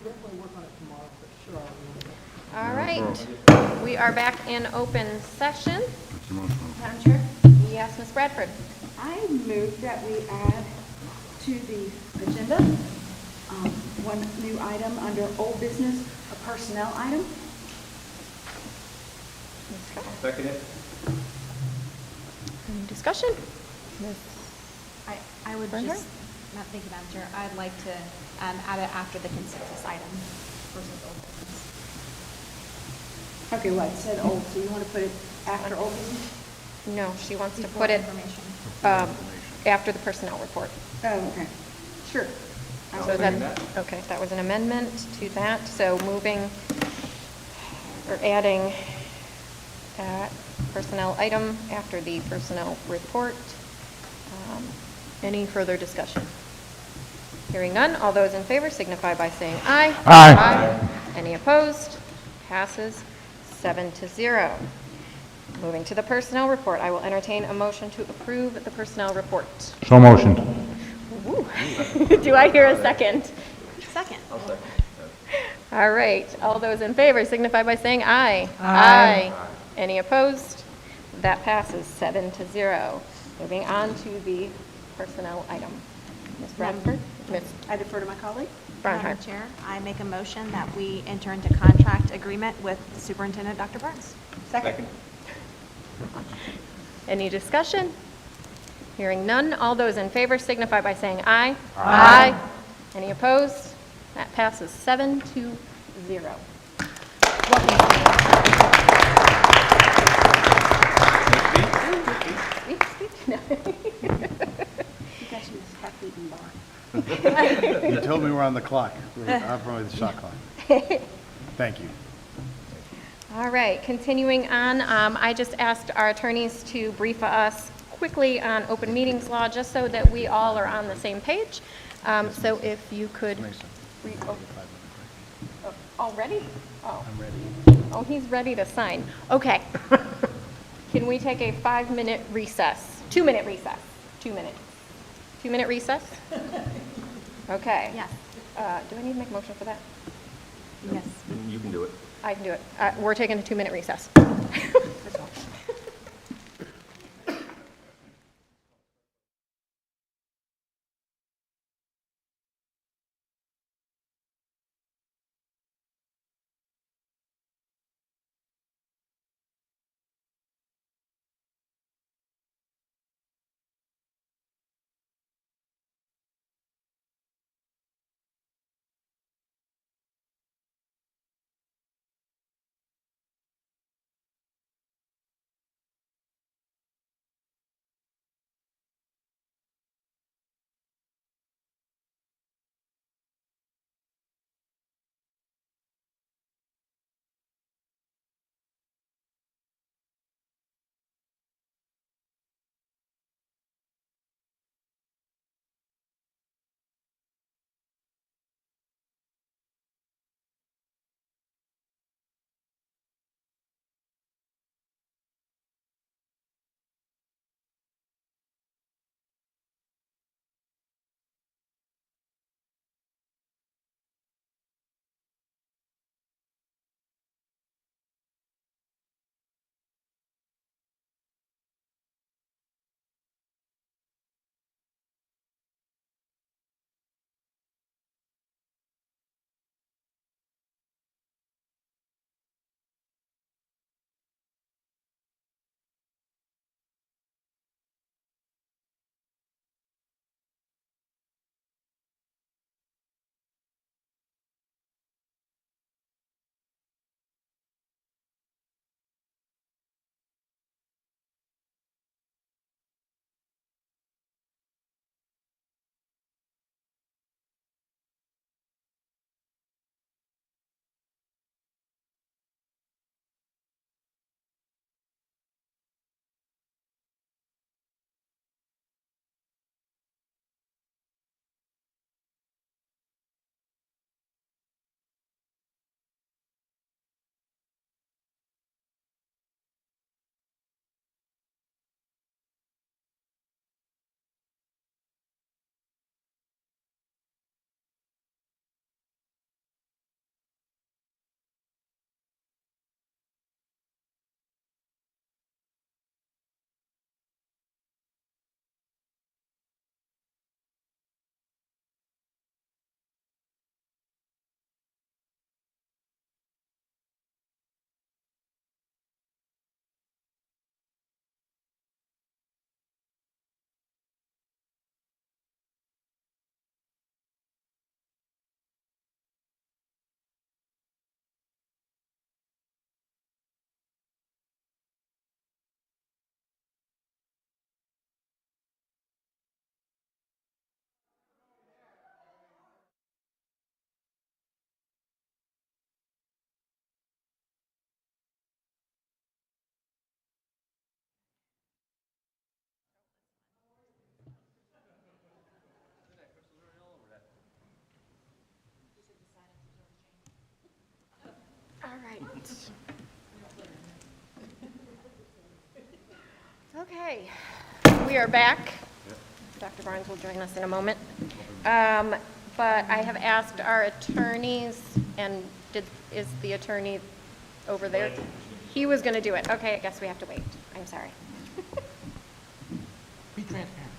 definitely work on it tomorrow, but sure, All right, we are back in open session. Madam Chair, Yes, Ms. Bradford. I move that we add to the agenda one new item under old business, a personnel item. Second it. Any discussion? I would Bernhardt? just, thank you, Madam Chair, I'd like to add it after the consensus item versus old business. Okay, well, it said old, so you want to put it after old business? No, she wants to Before put it information. after the personnel report. Oh, okay. Sure. I'll So second that, that. okay, that was an amendment to that, so moving, or adding that personnel item after the personnel report. Any further discussion? Hearing none, all those in favor signify by saying aye. Aye. Any opposed? Passes 7-0. Moving to the personnel report, I will entertain a motion to approve the personnel report. So motioned. Ooh. Do I hear a second? Second. I'll second. All right, all those in favor signify by saying aye. Aye. Any opposed? That passes 7-0. Moving on to the personnel item. Ms. Bradford? Ms. I defer to my colleague. Madam Barnhart? Chair, I make a motion that we enter into contract agreement with Superintendent Dr. Burns. Second. Any discussion? Hearing none, all those in favor signify by saying aye. Aye. Any opposed? That passes 7-0. Speak, speak. No. You got you this half-eaten bar. You told me we're on the clock. I'm probably the shot clock. Thank you. All right, continuing on, I just asked our attorneys to brief us quickly on open meetings law, just so that we all are on the same page. So if you could. Already? Oh. I'm ready. Oh, he's ready to sign. Okay. Can we take a 5-minute recess? 2-minute recess? 2 minutes. 2-minute recess? Okay. Yes. Do I need to make a motion for that? Yes. You can do it. I can do it. We're taking a 2-minute recess. Okay, we are back. Dr. Barnes will join us in a moment. But I have asked our attorneys, and is the attorney over there? He was going to do it. Okay, I guess we have to wait. I'm sorry. Be transparent.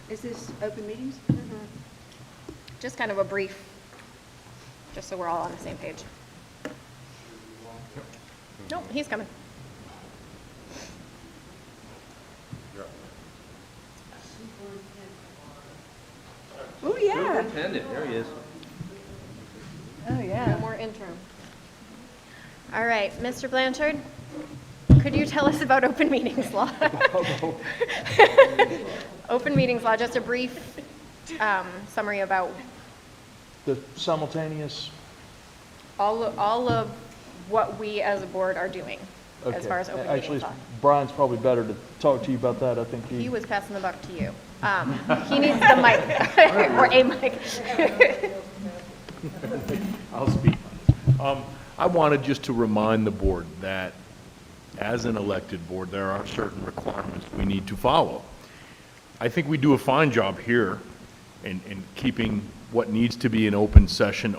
Is this open meetings? Just kind of a brief, just so we're all on the same page. No, he's coming. Oh, yeah. Superintendent, there he is. Oh, No yeah. more interim. All right, Mr. Blanchard, could you tell us about open meetings law? Open meetings law, just a brief summary about The simultaneous, all of what we as a board are doing as okay. far as open Actually, meetings law. Brian's probably better to talk to you about that. I think He was passing the buck to you. He needs the mic, or a mic. I'll speak. I wanted just to remind the board that as an elected board, there are certain requirements we need to follow. I think we do a fine job here in keeping what needs to be an open session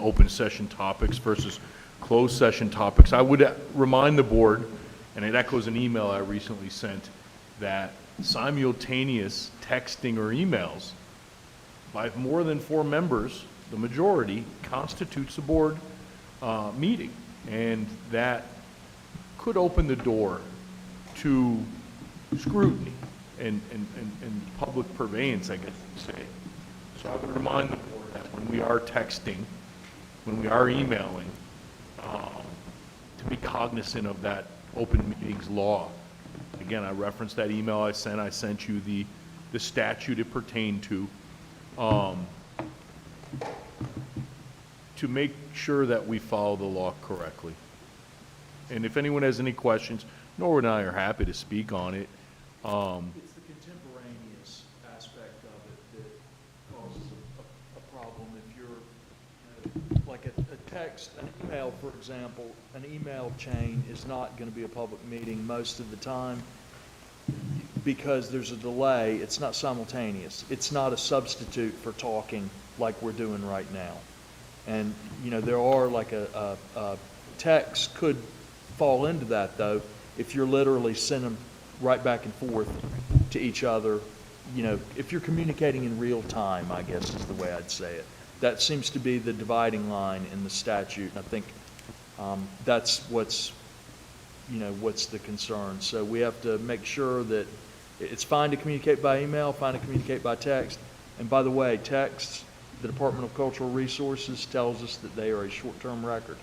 topics versus closed session topics. I would remind the board, and it echoes an email I recently sent, that simultaneous texting or emails by more than 4 members, the majority, constitutes a board meeting. And that could open the door to scrutiny and public purveyance, I guess you'd say. So I would remind the board that when we are texting, when we are emailing, to be cognizant of that open meetings law. Again, I referenced that email I sent you the statute it pertained to make sure that we follow the law correctly. And if anyone has any questions, Norwood and I are happy to speak on it. It's the contemporaneous aspect of it that causes a problem. If you're, like a text, an email, for example, an email chain is not going to be a public meeting most of the time because there's a delay. It's not simultaneous. It's not a substitute for talking like we're doing right now. And, you know, there are like a text could fall into that, though, if you're literally sending right back and forth to each other. You know, if you're communicating in real time, I guess is the way I'd say it. That seems to be the dividing line in the statute, and I think that's what's the concern. So we have to make sure that it's fine to communicate by email, fine to communicate by text. And by the way, texts, the Department of Cultural Resources tells us that they are a short-term record.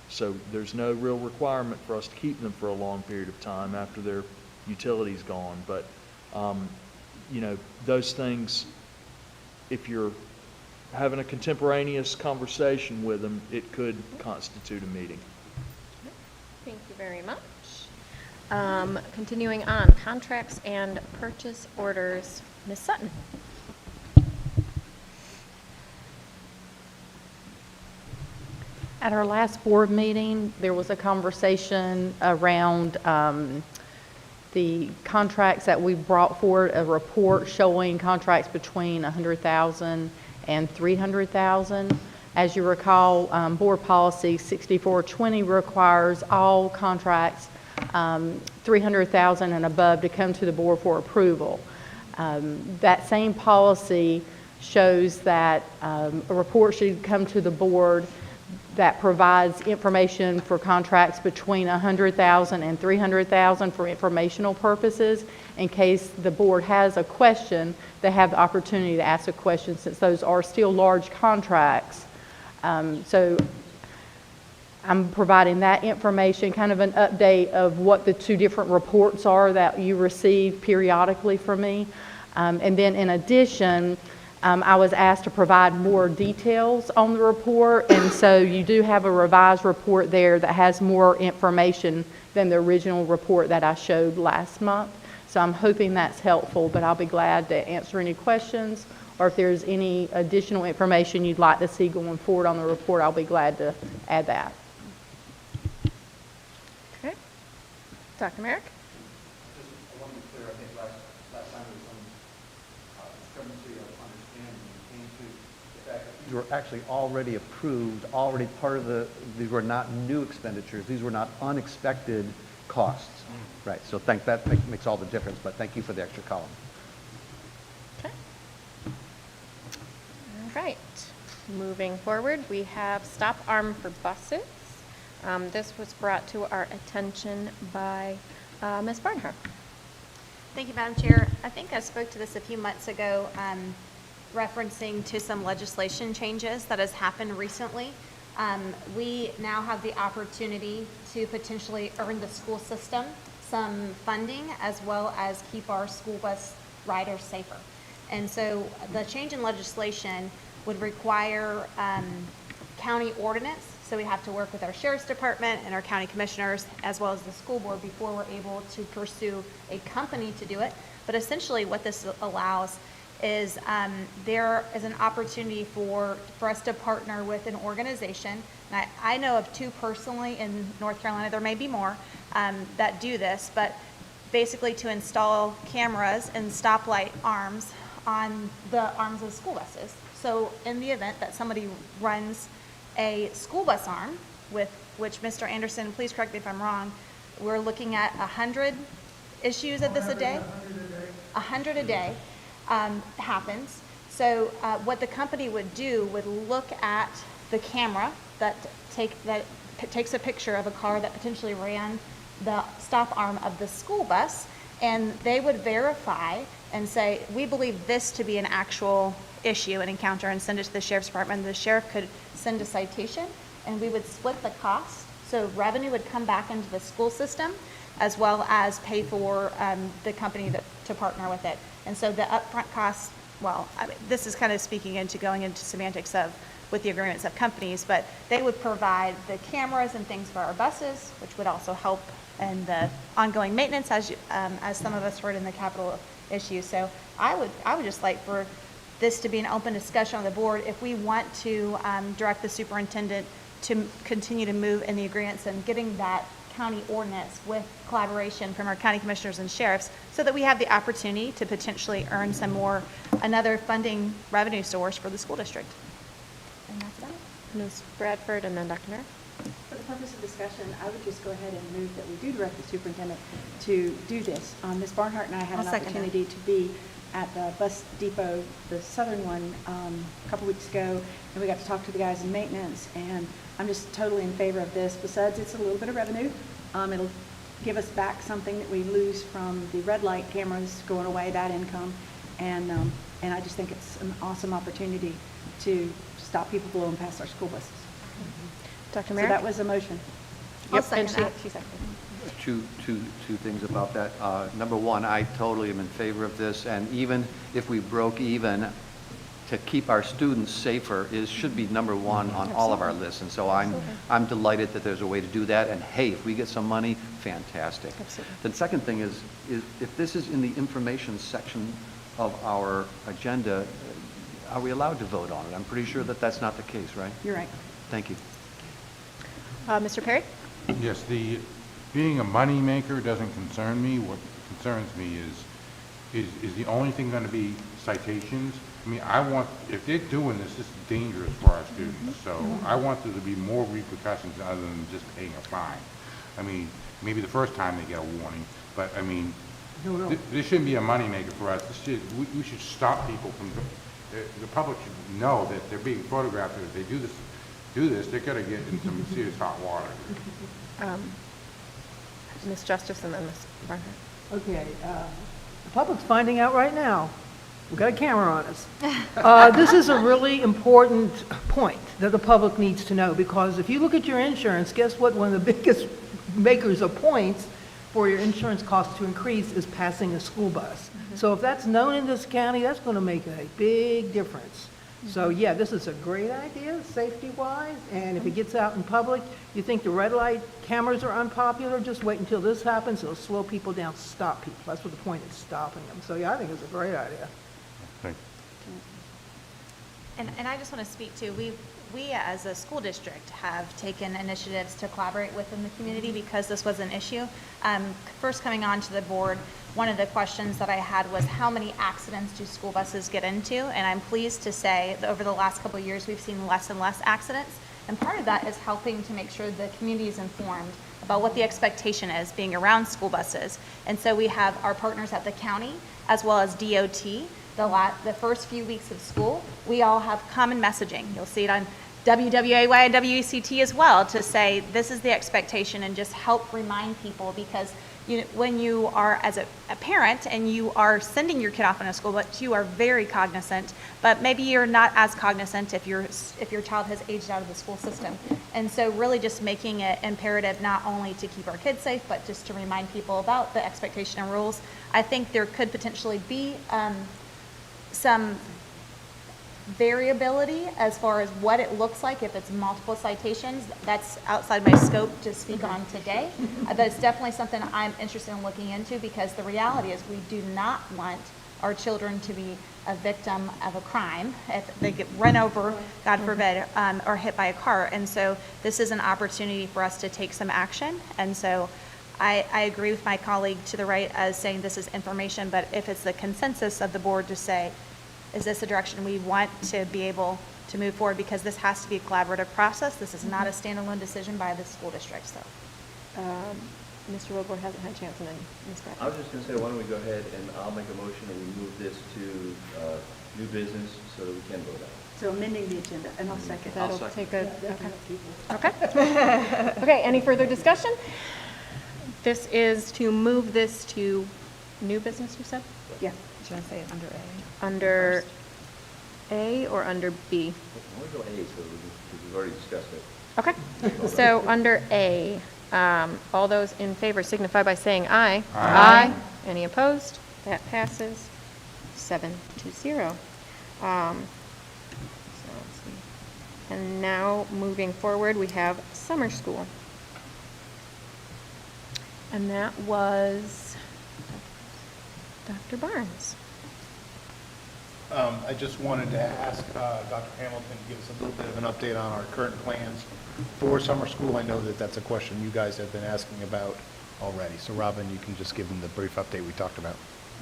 So there's no real requirement for us to keep them for a long period of time after their utility's gone. But, you know, those things, if you're having a contemporaneous conversation with them, it could constitute a meeting. Thank you very much. Continuing on, contracts and purchase orders. Ms. Sutton. At our last board meeting, there was a conversation around the contracts that we brought forward, a report showing contracts between $100,000 and $300,000. As you recall, Board Policy 6420 requires all contracts $300,000 and above to come to the board for approval. That same policy shows that a report should come to the board that provides information for contracts between $100,000 and $300,000 for informational purposes. In case the board has a question, they have the opportunity to ask a question since those are still large contracts. So I'm providing that information, kind of an update of what the 2 different reports are that you receive periodically from me. And then in addition, I was asked to provide more details on the report, and so you do have a revised report there that has more information than the original report that I showed last month. So I'm hoping that's helpful, but I'll be glad to answer any questions, or if there's any additional information you'd like to see going forward on the report, I'll be glad to add that. Dr. Merrick? I want to be clear, I think last time there was some discrepancy of understanding when it came to the fact that these were actually already approved, already part of these were not new expenditures, these were not unexpected costs. Right, so that makes all the difference, but thank you for the extra column. Okay. All right. Moving forward, we have stop arm for buses. This was brought to our attention by Ms. Barnhart. Thank you, Madam Chair. I think I spoke to this a few months ago, referencing to some legislation changes that has happened recently. We now have the opportunity to potentially earn the school system some funding as well as keep our school bus riders safer. And so the change in legislation would require county ordinance. So we have to work with our sheriff's department and our county commissioners as well as the school board before we're able to pursue a company to do it. But essentially what this allows is there is an opportunity for us to partner with an organization. And I know of two personally in North Carolina, there may be more, that do this, but basically to install cameras and stoplight arms on the arms of school buses. So in the event that somebody runs a school bus arm, with which Mr. Anderson, please correct me if I'm wrong, we're looking at 100 issues of this a day? 100 a day happens. So what the company would do would look at the camera that takes a picture of a car that potentially ran the stop arm of the school bus, and they would verify and say, we believe this to be an actual issue, an encounter, and send it to the sheriff's department. The sheriff could send a citation, and we would split the cost. So revenue would come back into the school system, as well as pay for the company to partner with it. And so the upfront costs, well, I mean, this is kind of speaking into going into semantics of with the agreements of companies, but they would provide the cameras and things for our buses, which would also help in the ongoing maintenance, as some of us heard in the capital issue. So I would just like for this to be an open discussion on the board if we want to direct the superintendent to continue to move in the agreements and getting that county ordinance with collaboration from our county commissioners and sheriffs so that we have the opportunity to potentially earn another funding revenue source for the school district. And that's that. Ms. Bradford and then Dr. Merrick. For the purpose of discussion, I would just go ahead and move that we do direct the superintendent to do this. Ms. Barnhart and I had I'll an second that. opportunity to be at the bus depot, the southern one, a couple weeks ago, and we got to talk to the guys in maintenance, and I'm just totally in favor of this. Besides, it's a little bit of revenue. It'll give us back something that we lose from the red light cameras going away, that income, and I just think it's an awesome opportunity to stop people blowing past our school buses. Dr. So Merrick? that was a motion. I'll Yep, second and that. she seconded. Two things about that. Number one, I totally am in favor of this, and even if we broke even, to keep our students safer should be number one on all of our lists. And so I'm delighted that there's a way to do that. And hey, if we get some money, fantastic. Absolutely. The second thing is if this is in the information section of our agenda, are we allowed to vote on it? I'm pretty sure that that's not the case, right? You're right. Thank you. Mr. Perry? Yes, being a moneymaker doesn't concern me. What concerns me is the only thing going to be citations. I mean, if they're doing this is dangerous for our students. So I want there to be more repercussions other than just paying a fine. I mean, maybe the first time they get a warning, but I mean, this shouldn't be a moneymaker for us. We should stop people from, the public should know that they're being photographed, and if they do this, they're going to get in some serious hot water. Ms. Justice and then Ms. Barnhart. Okay, the public's finding out right now. We've got a camera on us. This is a really important point that the public needs to know, because if you look at your insurance, guess what? One of the biggest makers of points for your insurance costs to increase is passing a school bus. So if that's known in this county, that's going to make a big difference. So yeah, this is a great idea, safety-wise, and if it gets out in public, you think the red light cameras are unpopular, just wait until this happens, it'll slow people down, stop people. That's what the point is, stopping them. So yeah, I think it's a great idea. Thank And I just want to speak to, we as a school district have taken initiatives to collaborate within the community because this was an issue. First coming onto the board, one of the questions that I had was how many accidents do school buses get into? And I'm pleased to say that over the last couple of years, we've seen less and less accidents. And part of that is helping to make sure the community is informed about what the expectation is being around school buses. And so we have our partners at the county as well as DOT. The first few weeks of school, we all have common messaging. You'll see it on WWAY and WECT as well to say this is the expectation and just help remind people because when you are as a parent and you are sending your kid off on a school bus, you are very cognizant, but maybe you're not as cognizant if your child has aged out of the school system. And so really just making it imperative not only to keep our kids safe, but just to remind people about the expectation and rules. I think there could potentially be some variability as far as what it looks like if it's multiple citations. That's outside my scope to speak on today. But it's definitely something I'm interested in looking into because the reality is we do not want our children to be a victim of a crime if they get run over, God forbid, or hit by a car. And so this is an opportunity for us to take some action. And so I agree with my colleague to the right as saying this is information, but if it's the consensus of the board to say, is this the direction we want to be able to move forward? Because this has to be a collaborative process. This is not a standalone decision by the school district, so. Mr. Wilbur hasn't had a chance, and then Ms. Pratt. I was just going to say, why don't we go ahead and I'll make a motion and we move this to new business so that we can vote on it. So amending the agenda, and I'll second. That'll second. take a, Yeah, okay. definitely people. Okay, any further discussion? This is to move this to new business, you said? Yeah. Should I say it under A? Under A or under B? I want to go A, so we've already discussed it. Okay, so under A, all those in favor signify by saying aye. Aye. Any opposed? That passes 7-0. So let's see. And now, moving forward, we have summer school. And that was Dr. Barnes. I just wanted to ask Dr. Hamilton to give us a little bit of an update on our current plans for summer school. I know that that's a question you guys have been asking about already. So Robin, you can just give them the brief update we talked about.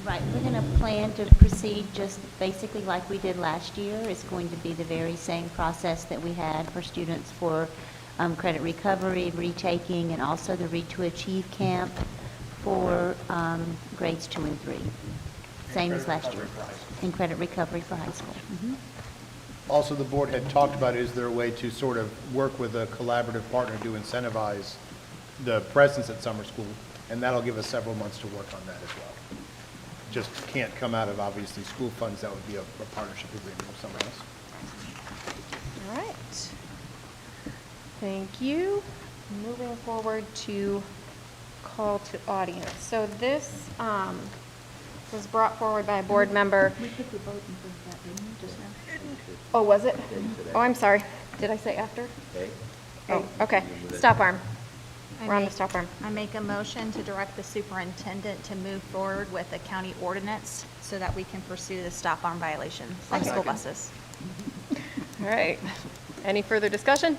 Right, we're going to plan to proceed just basically like we did last year. It's going to be the very same process that we had for students for credit recovery, retaking, and also the Read to Achieve camp for grades 2 and 3. Same as last year. In credit recovery for high school. Mhm. Also, the board had talked about, is there a way to sort of work with a collaborative partner to incentivize the presence at summer school? And that'll give us several months to work on that as well. Just can't come out of, obviously, school funds. That would be a partnership agreement with someone else. All right. Thank you. Moving forward to call to audience. So this was brought forward by a board member. We took the vote and put that, didn't we, just now? Oh, was it? Oh, I'm sorry. Did I say after? A? Oh, okay. Stop arm. I We're on the make- stop arm. I make a motion to direct the superintendent to move forward with a county ordinance so that we can pursue the stop arm violation on school buses. All right. Any further discussion?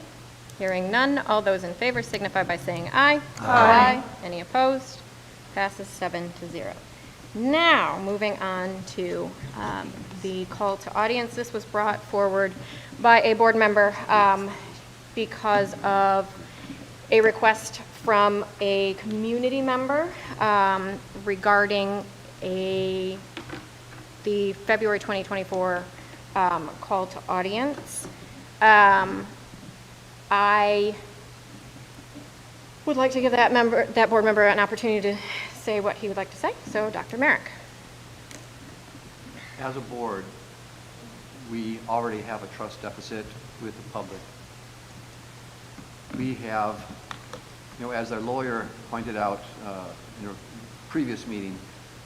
Hearing none. All those in favor signify by saying aye. Aye. Any opposed? Passes 7-0. Now, moving on to the call to audience. This was brought forward by a board member because of a request from a community member regarding the February 2024 call to audience. I would like to give that board member an opportunity to say what he would like to say. So, Dr. Merrick. As a board, we already have a trust deficit with the public. We have, as our lawyer pointed out in a previous meeting,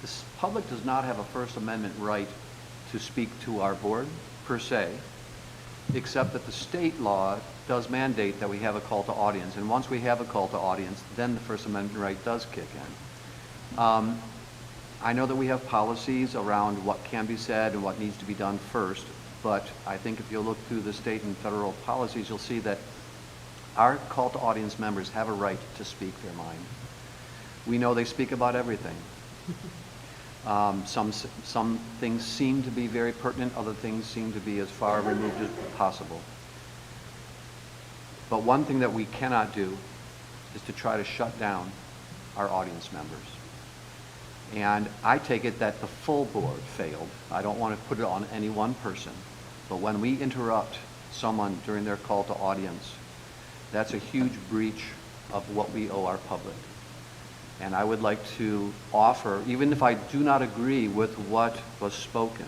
the public does not have a First Amendment right to speak to our board, per se, except that the state law does mandate that we have a call to audience. And once we have a call to audience, then the First Amendment right does kick in. I know that we have policies around what can be said and what needs to be done first, but I think if you look through the state and federal policies, you'll see that our call to audience members have a right to speak their mind. We know they speak about everything. Some things seem to be very pertinent, other things seem to be as far removed as possible. But one thing that we cannot do is to try to shut down our audience members. And I take it that the full board failed. I don't want to put it on any one person, but when we interrupt someone during their call to audience, that's a huge breach of what we owe our public. And I would like to offer, even if I do not agree with what was spoken,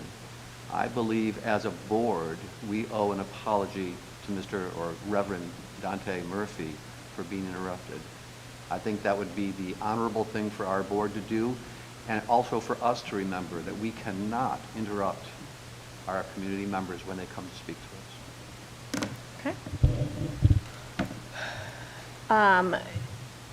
I believe as a board, we owe an apology to Mr. or Reverend Dante Murphy for being interrupted. I think that would be the honorable thing for our board to do, and also for us to remember that we cannot interrupt our community members when they come to speak to us. Okay.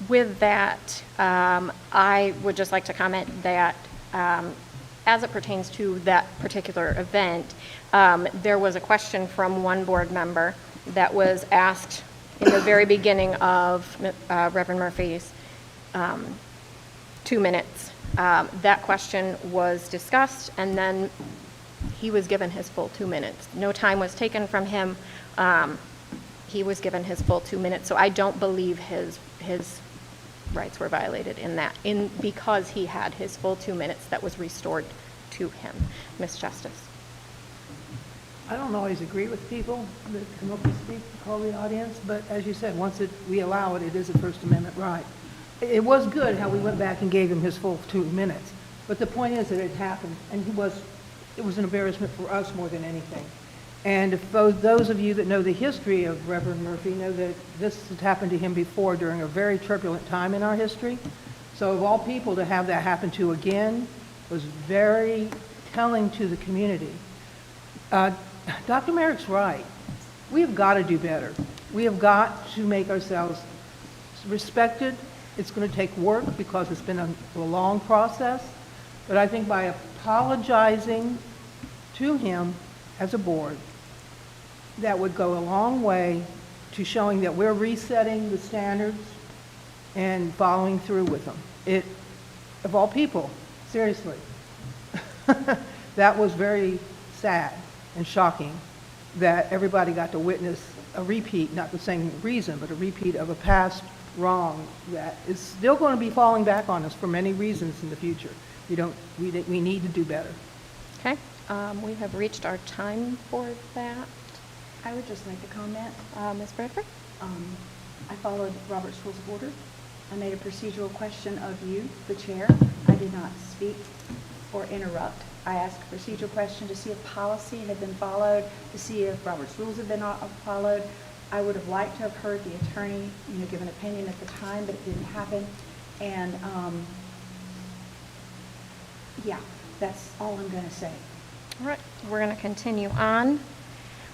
With that, I would just like to comment that as it pertains to that particular event, there was a question from one board member that was asked in the very beginning of Reverend Murphy's 2 minutes. That question was discussed, and then he was given his full 2 minutes. No time was taken from him. He was given his full 2 minutes, so I don't believe his rights were violated in that, because he had his full 2 minutes that was restored to him. Ms. Justice. I don't always agree with people that come up and speak, call the audience, but as you said, once we allow it, it is a First Amendment right. It was good how we went back and gave him his full 2 minutes, but the point is that it happened, and it was an embarrassment for us more than anything. And if those of you that know the history of Reverend Murphy know that this has happened to him before during a very turbulent time in our history. So of all people, to have that happen to again was very telling to the community. Dr. Merrick's right. We have got to do better. We have got to make ourselves respected. It's going to take work because it's been a long process. But I think by apologizing to him as a board, that would go a long way to showing that we're resetting the standards and following through with them. Of all people, seriously. That was very sad and shocking that everybody got to witness a repeat, not the same reason, but a repeat of a past wrong that is still going to be falling back on us for many reasons in the future. We need to do better. Okay. We have reached our time for that. I would just like to comment. Ms. Bradford? I followed Robert's Rules of Order. I made a procedural question of you, the chair. I did not speak or interrupt. I asked a procedural question to see if policy had been followed, to see if Robert's rules had been followed. I would have liked to have heard the attorney, give an opinion at the time, but it didn't happen. And yeah, that's all I'm going to say. All right, we're going to continue on.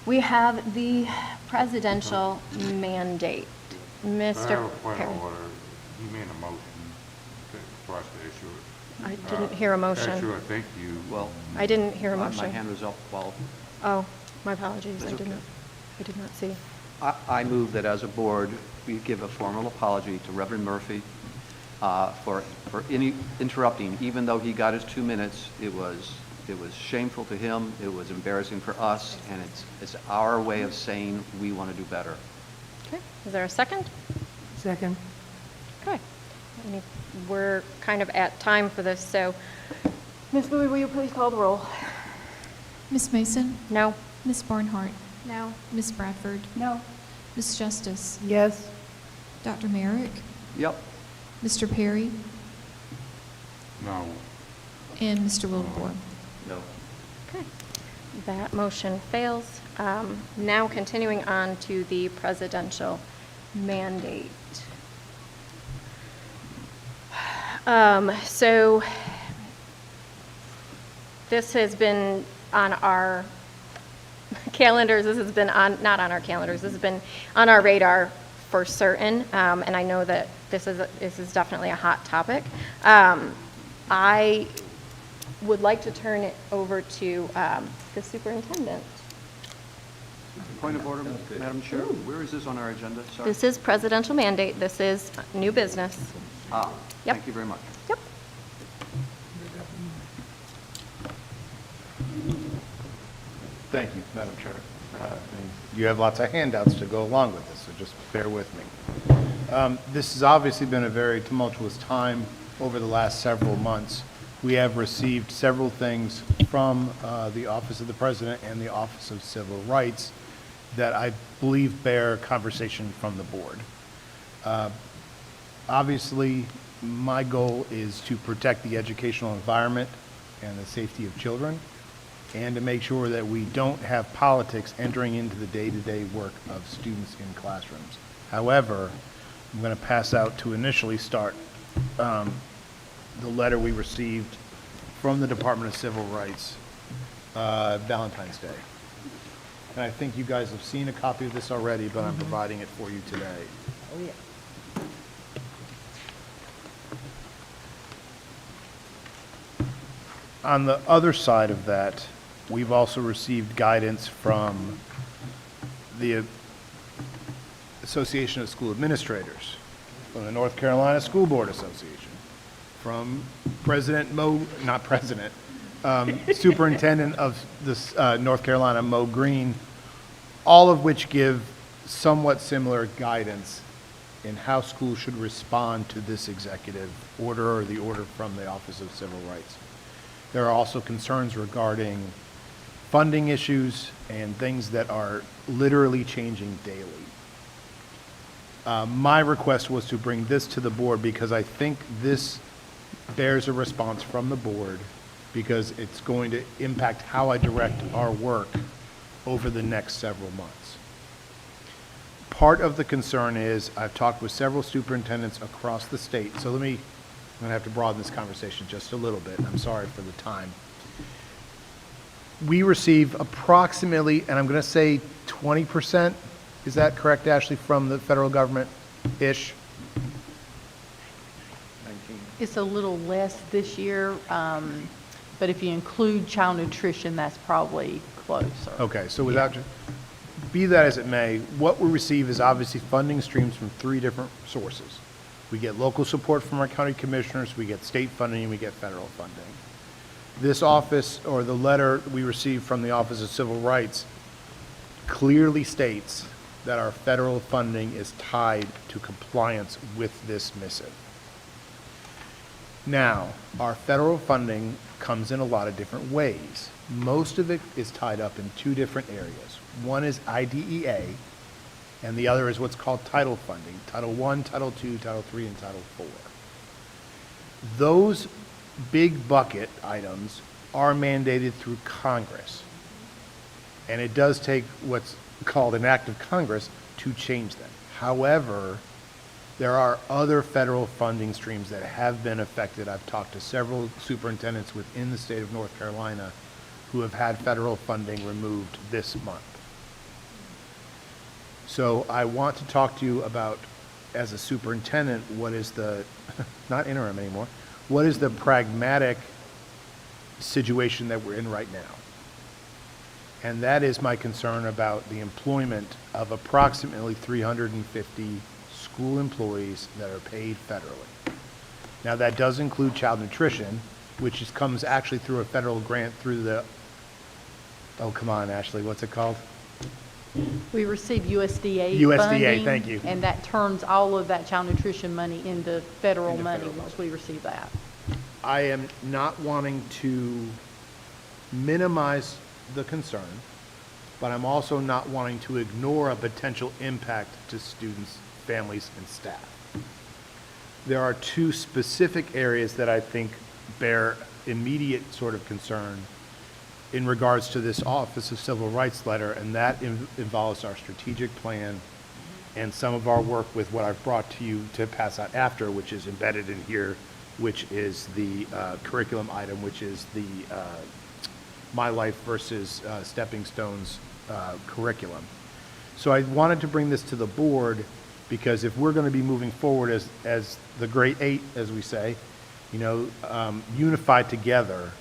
We have the presidential mandate. I have a Mr. point Perry. of order. He made a motion for us to issue it. I didn't hear a motion. Actually, I think you. Well, I didn't hear a my motion. hand was up while Oh, my apologies. That's I did okay. not. I did not see. I move that as a board, we give a formal apology to Reverend Murphy for any interrupting. Even though he got his 2 minutes, it was shameful to him, it was embarrassing for us, and it's our way of saying we want to do better. Okay, is there a second? Second. Okay. We're kind of at time for this, so Ms. Bowie, will you please call the roll? Ms. Mason? No? Ms. Barnhart? No. Ms. Bradford? No. Ms. Justice? Yes. Dr. Merrick? Yep. Mr. Perry? No. And Mr. Wilborn? No. Okay. That motion fails. Now continuing on to the presidential mandate. So this has been on our calendars. This has been on, not on our calendars, this has been on our radar for certain. And I know that this is definitely a hot topic. I would like to turn it over to the superintendent Point of order, Madam Chair. Where is this on our agenda? Sorry. This is presidential mandate. This is new business. Ah, Yep. thank you very much. Yep. Thank you, Madam Chair. You have lots of handouts to go along with this, so just bear with me. This has obviously been a very tumultuous time over the last several months. We have received several things from the Office of the President and the Office of Civil Rights that I believe bear conversation from the board. Obviously, my goal is to protect the educational environment and the safety of children, and to make sure that we don't have politics entering into the day-to-day work of students in classrooms. However, I'm going to pass out to initially start the letter we received from the Department of Civil Rights Valentine's Day. And I think you guys have seen a copy of this already, but I'm providing it for you today. Oh, yeah. On the other side of that, we've also received guidance from the Association of School Administrators, from the North Carolina School Board Association, from Superintendent of the North Carolina, Mo Green, all of which give somewhat similar guidance in how schools should respond to this executive order or the order from the Office of Civil Rights. There are also concerns regarding funding issues and things that are literally changing daily. My request was to bring this to the board because I think this bears a response from the board, because it's going to impact how I direct our work over the next several months. Part of the concern is I've talked with several superintendents across the state, so I'm going to have to broaden this conversation just a little bit. I'm sorry for the time. We receive approximately, and I'm going to say 20%, is that correct, Ashley, from the federal government-ish? It's a little less this year, but if you include child nutrition, that's probably closer. Okay, so without, be that as it may, what we receive is obviously funding streams from 3 different sources. We get local support from our county commissioners, we get state funding, and we get federal funding. This office, or the letter we received from the Office of Civil Rights, clearly states that our federal funding is tied to compliance with this missive. Now, our federal funding comes in a lot of different ways. Most of it is tied up in 2 different areas. One is IDEA, and the other is what's called title funding, Title I, Title II, Title III, and Title IV. Those big bucket items are mandated through Congress, and it does take what's called an act of Congress to change them. However, there are other federal funding streams that have been affected. I've talked to several superintendents within the state of North Carolina who have had federal funding removed this month. So I want to talk to you about, as a superintendent, what is the, not interim anymore, what is the pragmatic situation that we're in right now? And that is my concern about the employment of approximately 350 school employees that are paid federally. Now, that does include child nutrition, which comes actually through a federal grant through the, oh, come on, Ashley, what's it called? We receive USDA USDA, funding, thank you. and that turns all of that child nutrition money into federal Into money federal once we receive that. I am not wanting to minimize the concern, but I'm also not wanting to ignore a potential impact to students, families, and staff. There are 2 specific areas that I think bear immediate sort of concern in regards to this Office of Civil Rights letter, and that involves our strategic plan and some of our work with what I've brought to you to pass out after, which is embedded in here, which is the curriculum item, which is the My Life versus Stepping Stones curriculum. So I wanted to bring this to the board because if we're going to be moving forward as the Great 8, as we say, you know, unified together,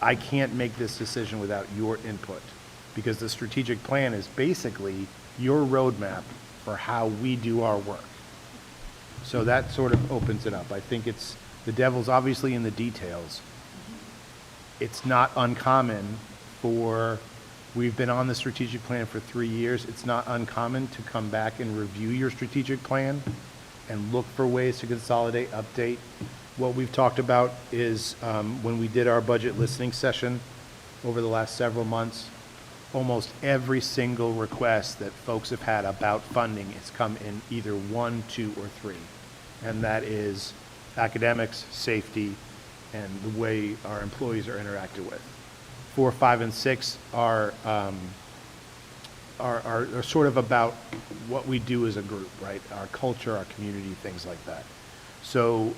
I can't make this decision without your input. because the strategic plan is basically your roadmap for how we do our work. So that sort of opens it up. I think the devil's obviously in the details. It's not uncommon we've been on the strategic plan for 3 years. It's not uncommon to come back and review your strategic plan and look for ways to consolidate, update. What we've talked about is when we did our budget listening session over the last several months, almost every single request that folks have had about funding has come in either 1, 2, or 3. And that is academics, safety, and the way our employees are interacted with. 4, 5, and 6 are sort of about what we do as a group, right? Our culture, our community, things like that. So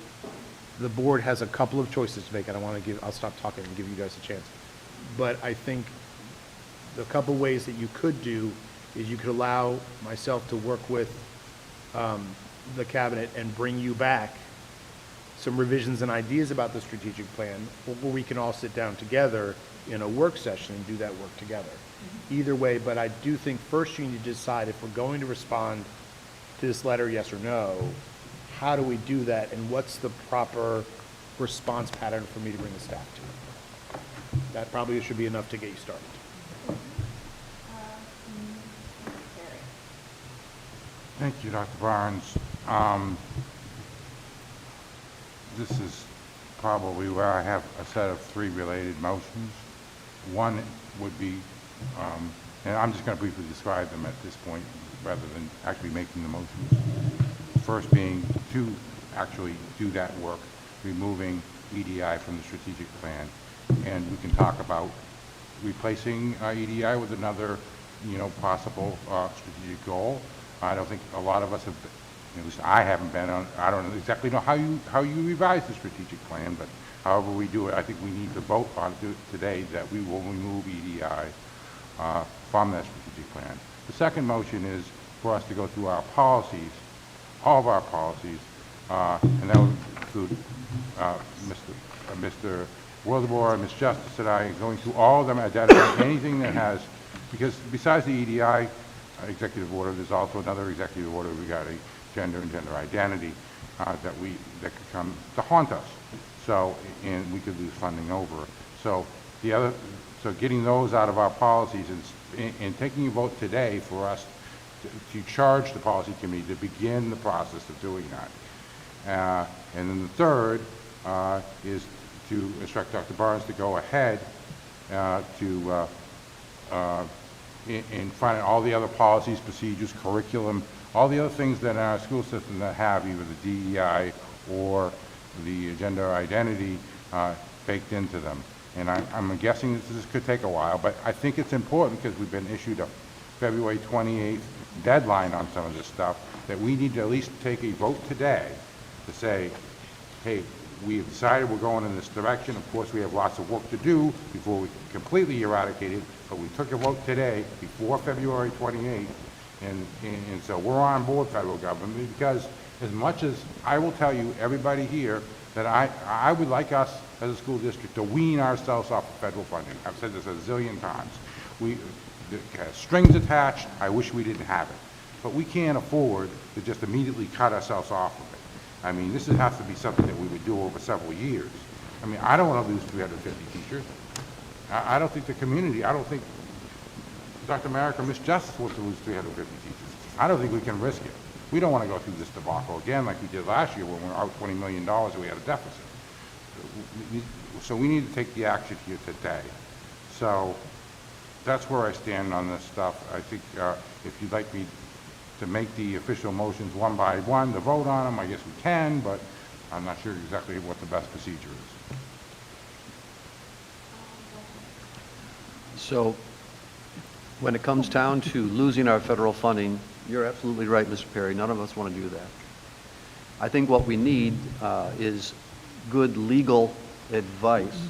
the board has a couple of choices to make. I'll stop talking and give you guys a chance. But I think the couple ways that you could do is you could allow myself to work with the cabinet and bring you back some revisions and ideas about the strategic plan, or we can all sit down together in a work session and do that work together. Either way, but I do think first you need to decide if we're going to respond to this letter, yes or no. How do we do that, and what's the proper response pattern for me to bring the staff to? That probably should be enough to get you started. Thank you, Dr. Barnes. This is probably where I have a set of 3 related motions. One would be, and I'm just going to briefly describe them at this point rather than actually making the motions. First being to actually do that work, removing EDI from the strategic plan. And we can talk about replacing EDI with another, possible strategic goal. I don't think a lot of us have, at least I haven't been on, I don't exactly know how you revise the strategic plan, but however we do it, I think we need to vote on it today that we will remove EDI from that strategic plan. The second motion is for us to go through our policies, all of our policies, and that would include Mr. Wildebohr, Ms. Justice, and I going through all of them, identifying anything that has, because besides the EDI executive order, there's also another executive order regarding gender and gender identity that could come to haunt us. So, and we could lose funding over. So getting those out of our policies and taking a vote today for us to charge the policy committee to begin the process of doing that. And then the third is to instruct Dr. Barnes to go ahead and find out all the other policies, procedures, curriculum, all the other things that in our school system that have either the DEI or the gender identity baked into them. And I'm guessing this could take a while, but I think it's important because we've been issued a February 28th deadline on some of this stuff, that we need to at least take a vote today to say, hey, we have decided we're going in this direction. Of course, we have lots of work to do before we completely eradicate it, but we took a vote today before February 28th, and so we're on board, federal government, because as much as I will tell you, everybody here, that I would like us as a school district to wean ourselves off of federal funding. I've said this a zillion times. The strings attached, I wish we didn't have it. But we can't afford to just immediately cut ourselves off of it. I mean, this has to be something that we would do over several years. I mean, I don't want to lose 350 teachers. I don't think the community, I don't think Dr. Merrick or Ms. Justice wants to lose 350 teachers. I don't think we can risk it. We don't want to go through this debacle again like we did last year when we were out $20 million and we had a deficit. So we need to take the action here today. So that's where I stand on this stuff. I think if you'd like me to make the official motions one by one, to vote on them, I guess we can, but I'm not sure exactly what the best procedure is. So when it comes down to losing our federal funding, you're absolutely right, Mr. Perry. None of us want to do that. I think what we need is good legal advice,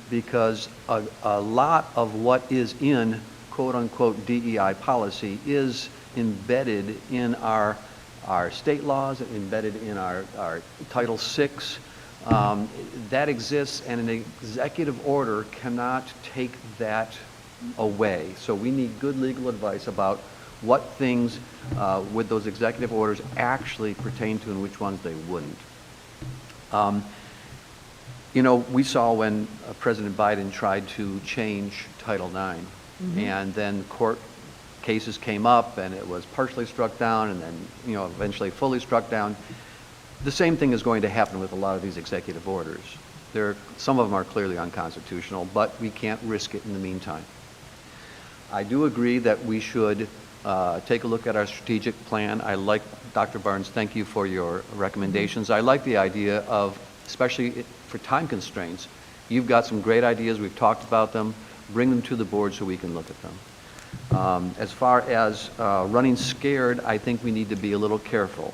because a lot of what is in quote-unquote DEI policy is embedded in our state laws, embedded in our Title VI. That exists, and an executive order cannot take that away. So we need good legal advice about what things would those executive orders actually pertain to and which ones they wouldn't. You know, we saw when President Biden tried to change Title IX, and then court cases came up, and it was partially struck down, and then, you know, eventually fully struck down. The same thing is going to happen with a lot of these executive orders. Some of them are clearly unconstitutional, but we can't risk it in the meantime. I do agree that we should take a look at our strategic plan. I like, Dr. Barnes, thank you for your recommendations. I like the idea of, especially for time constraints, you've got some great ideas, we've talked about them, bring them to the board so we can look at them. As far as running scared, I think we need to be a little careful.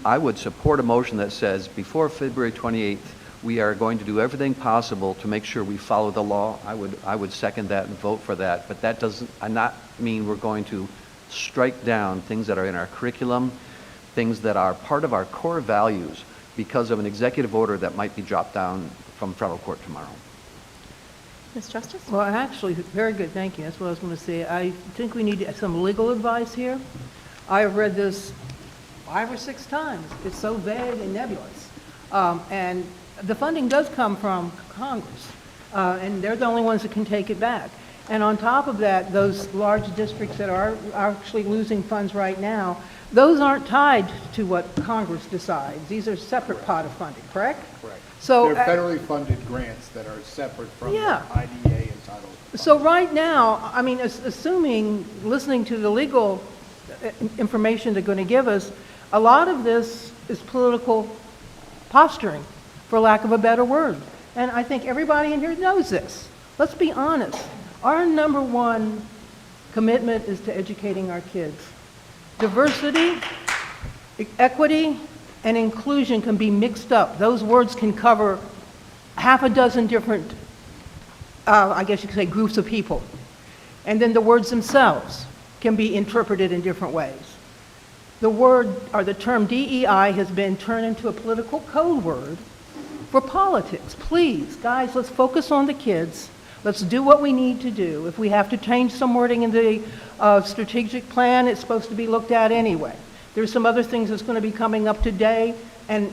I would support a motion that says before February 28th, we are going to do everything possible to make sure we follow the law. I would second that and vote for that, but that doesn't not mean we're going to strike down things that are in our curriculum, things that are part of our core values because of an executive order that might be dropped down from federal court tomorrow. Ms. Justice? Well, actually, very good, thank you. That's what I was going to say. I think we need some legal advice here. I have read this 5 or 6 times. It's so vague and nebulous. And the funding does come from Congress, and they're the only ones that can take it back. And on top of that, those large districts that are actually losing funds right now, those aren't tied to what Congress decides. These are separate pot of funding, correct? Correct. So, They're federally funded grants that are separate from the Yeah. IDA entitled. So right now, I mean, assuming, listening to the legal information they're going to give us, a lot of this is political posturing, for lack of a better word. And I think everybody in here knows this. Let's be honest. Our number one commitment is to educating our kids. Diversity, equity, and inclusion can be mixed up. Those words can cover half a dozen different, I guess you could say, groups of people. And then the words themselves can be interpreted in different ways. The word, or the term DEI, has been turned into a political code word for politics. Please, guys, let's focus on the kids. Let's do what we need to do. If we have to change some wording in the strategic plan, it's supposed to be looked at anyway. There's some other things that's going to be coming up today, and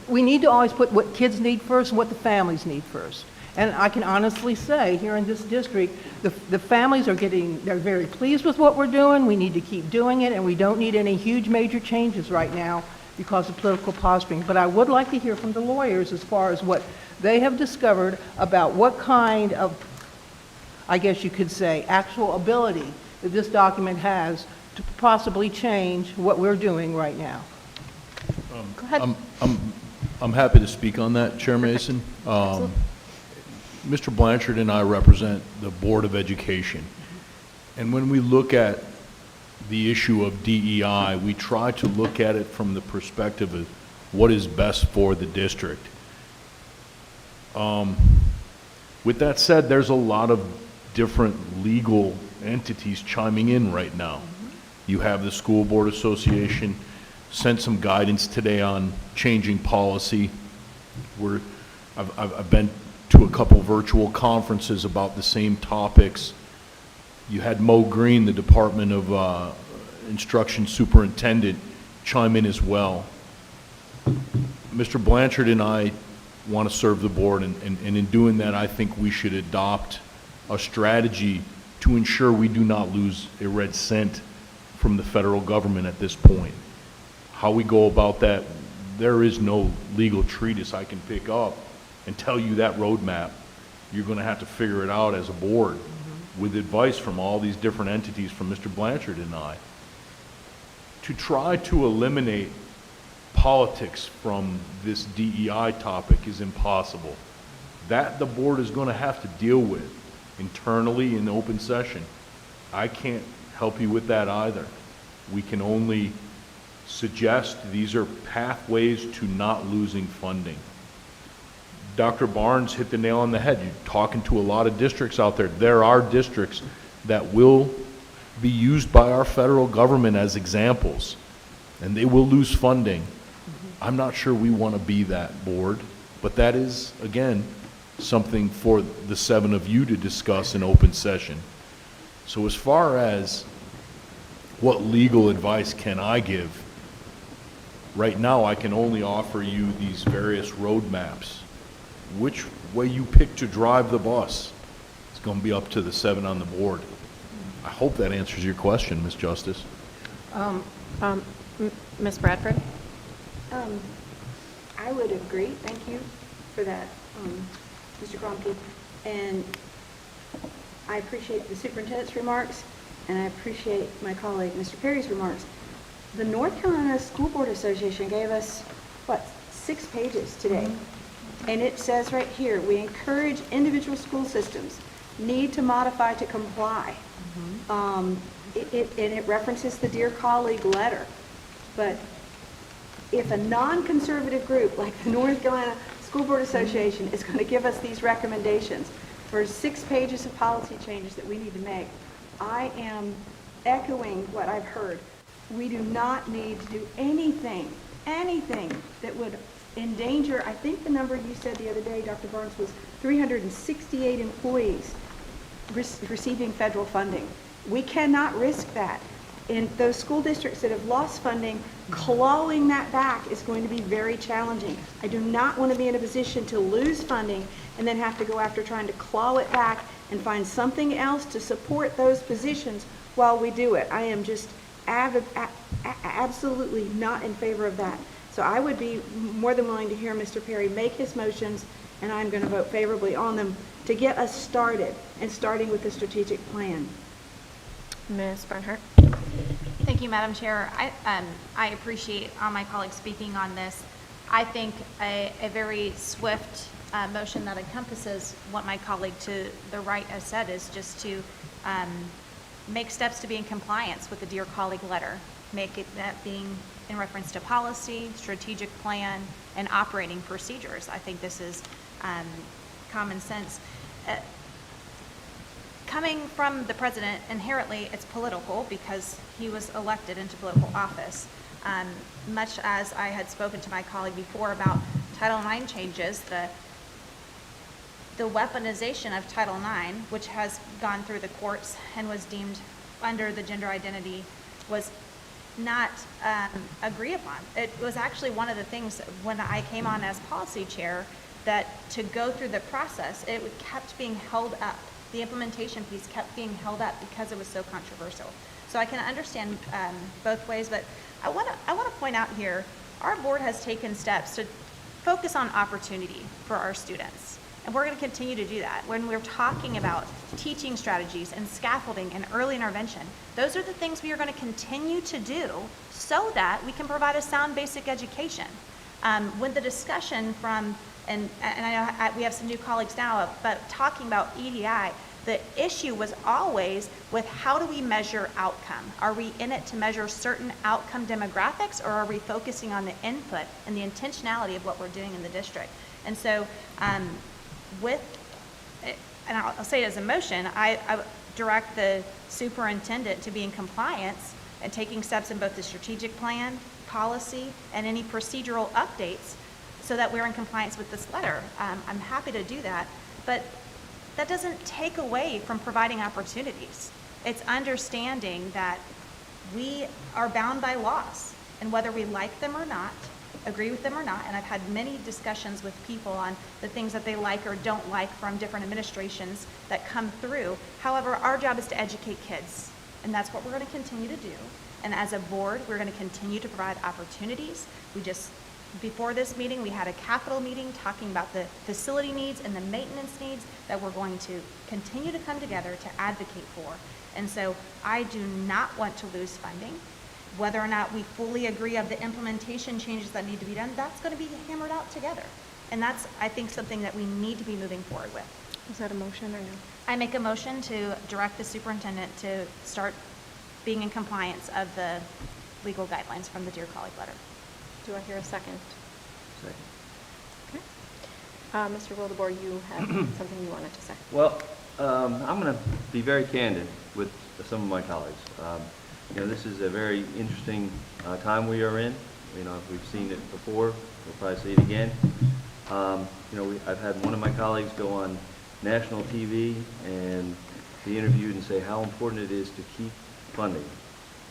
we need to always put what kids need first and what the families need first. And I can honestly say, here in this district, the families they're very pleased with what we're doing. We need to keep doing it, and we don't need any huge major changes right now because of political posturing. But I would like to hear from the lawyers as far as what they have discovered about what kind of, I guess you could say, actual ability that this document has to possibly change what we're doing right now. Go ahead. I'm happy to speak on that, Chair Mason. Mr. Blanchard and I represent the Board of Education. And when we look at the issue of DEI, we try to look at it from the perspective of what is best for the district. With that said, there's a lot of different legal entities chiming in right now. You have the School Board Association sent some guidance today on changing policy. I've been to a couple virtual conferences about the same topics. You had Mo Green, the Department of Instruction Superintendent, chime in as well. Mr. Blanchard and I want to serve the board, and in doing that, I think we should adopt a strategy to ensure we do not lose a red cent from the federal government at this point. How we go about that, there is no legal treatise I can pick up and tell you that roadmap. You're going to have to figure it out as a board with advice from all these different entities, from Mr. Blanchard and I. To try to eliminate politics from this DEI topic is impossible. That the board is going to have to deal with internally in open session. I can't help you with that either. We can only suggest these are pathways to not losing funding. Dr. Barnes hit the nail on the head. You're talking to a lot of districts out there. There are districts that will be used by our federal government as examples, and they will lose funding. I'm not sure we want to be that board, but that is, again, something for the 7 of you to discuss in open session. So as far as what legal advice can I give, right now I can only offer you these various roadmaps. Which way you pick to drive the bus is going to be up to the 7 on the board. I hope that answers your question, Ms. Justice. Ms. Bradford? I would agree, thank you for that, Mr. Kromke. And I appreciate the superintendent's remarks, and I appreciate my colleague, Mr. Perry's remarks. The North Carolina School Board Association gave us, 6 pages today. And it says right here, we encourage individual school systems need to modify to comply. And it references the Dear Colleague letter. But if a non-conservative group like the North Carolina School Board Association is going to give us these recommendations for 6 pages of policy changes that we need to make, I am echoing what I've heard. We do not need to do anything that would endanger, I think the number you said the other day, Dr. Barnes, was 368 employees receiving federal funding. We cannot risk that. In those school districts that have lost funding, clawing that back is going to be very challenging. I do not want to be in a position to lose funding and then have to go after trying to claw it back and find something else to support those positions while we do it. I am just absolutely not in favor of that. So I would be more than willing to hear Mr. Perry make his motions, and I'm going to vote favorably on them to get us started, and starting with the strategic plan. Ms. Barnhart? Thank you, Madam Chair. I appreciate all my colleagues speaking on this. I think a very swift motion that encompasses what my colleague to the right has said is just to make steps to be in compliance with the Dear Colleague letter, make it that being in reference to policy, strategic plan, and operating procedures. I think this is common sense. Coming from the president, inherently it's political because he was elected into political office. Much as I had spoken to my colleague before about Title IX changes, the weaponization of Title IX, which has gone through the courts and was deemed under the gender identity, was not agreed upon. It was actually one of the things when I came on as policy chair that to go through the process, it kept being held up. The implementation piece kept being held up because it was so controversial. So I can understand both ways, but I want to point out here, our board has taken steps to focus on opportunity for our students. And we're going to continue to do that. When we're talking about teaching strategies and scaffolding and early intervention, those are the things we are going to continue to do so that we can provide a sound basic education. When the discussion from, and I know we have some new colleagues now, but talking about EDI, the issue was always with how do we measure outcome? Are we in it to measure certain outcome demographics, or are we focusing on the input and the intentionality of what we're doing in the district? And so and I'll say it as a motion, I direct the superintendent to be in compliance and taking steps in both the strategic plan, policy, and any procedural updates so that we're in compliance with this letter. I'm happy to do that, but that doesn't take away from providing opportunities. It's understanding that we are bound by laws, and whether we like them or not, agree with them or not, and I've had many discussions with people on the things that they like or don't like from different administrations that come through. However, our job is to educate kids, and that's what we're going to continue to do. And as a board, we're going to continue to provide opportunities. Before this meeting, we had a capital meeting talking about the facility needs and the maintenance needs that we're going to continue to come together to advocate for. And so I do not want to lose funding. Whether or not we fully agree of the implementation changes that need to be done, that's going to be hammered out together. And that's, I think, something that we need to be moving forward with. Is that a motion or no? I make a motion to direct the superintendent to start being in compliance of the legal guidelines from the Dear Colleague letter. Do I hear a second? Second. Okay. Mr. Wildebohr, you have something you wanted to say. Well, I'm going to be very candid with some of my colleagues. This is a very interesting time we are in. We've seen it before. We'll probably see it again. I've had one of my colleagues go on national TV and be interviewed and say how important it is to keep funding.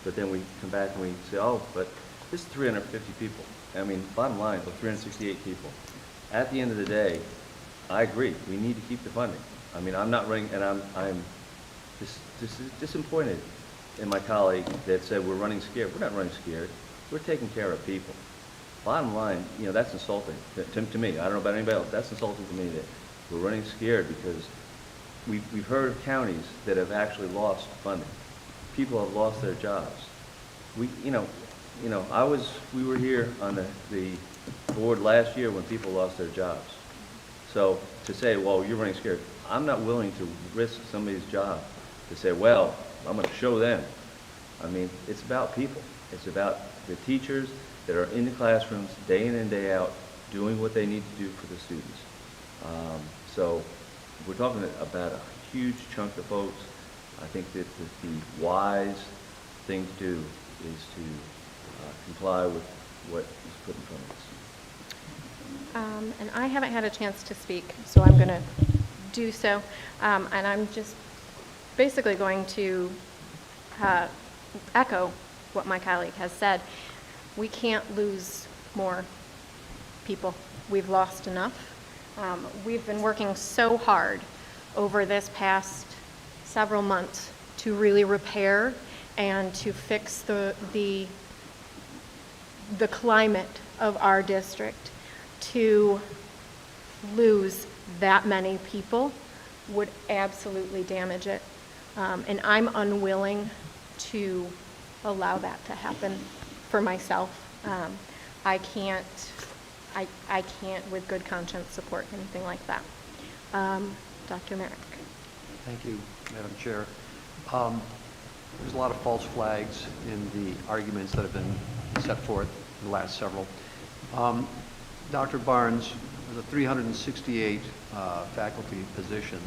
But then we come back and we say, oh, but this is 350 people. I mean, bottom line, 368 people. At the end of the day, I agree, we need to keep the funding. I mean, I'm not running, and I'm disappointed in my colleague that said we're running scared. We're not running scared. We're taking care of people. Bottom line, that's insulting to me. I don't know about anybody else. That's insulting to me that we're running scared because we've heard of counties that have actually lost funding. People have lost their jobs. We were here on the board last year when people lost their jobs. So to say, well, you're running scared, I'm not willing to risk somebody's job to say, well, I'm going to show them. I mean, it's about people. It's about the teachers that are in the classrooms day in and day out doing what they need to do for the students. So we're talking about a huge chunk of folks. I think that the wise thing to do is to comply with what is put in front of us. And I haven't had a chance to speak, so I'm going to do so. And I'm just basically going to echo what my colleague has said. We can't lose more people. We've lost enough. We've been working so hard over this past several months to really repair and to fix the climate of our district. To lose that many people would absolutely damage it. And I'm unwilling to allow that to happen for myself. I can't with good conscience support anything like that. Dr. Merrick. Thank you, Madam Chair. There's a lot of false flags in the arguments that have been set forth in the last several. Dr. Barnes, the 368 faculty positions,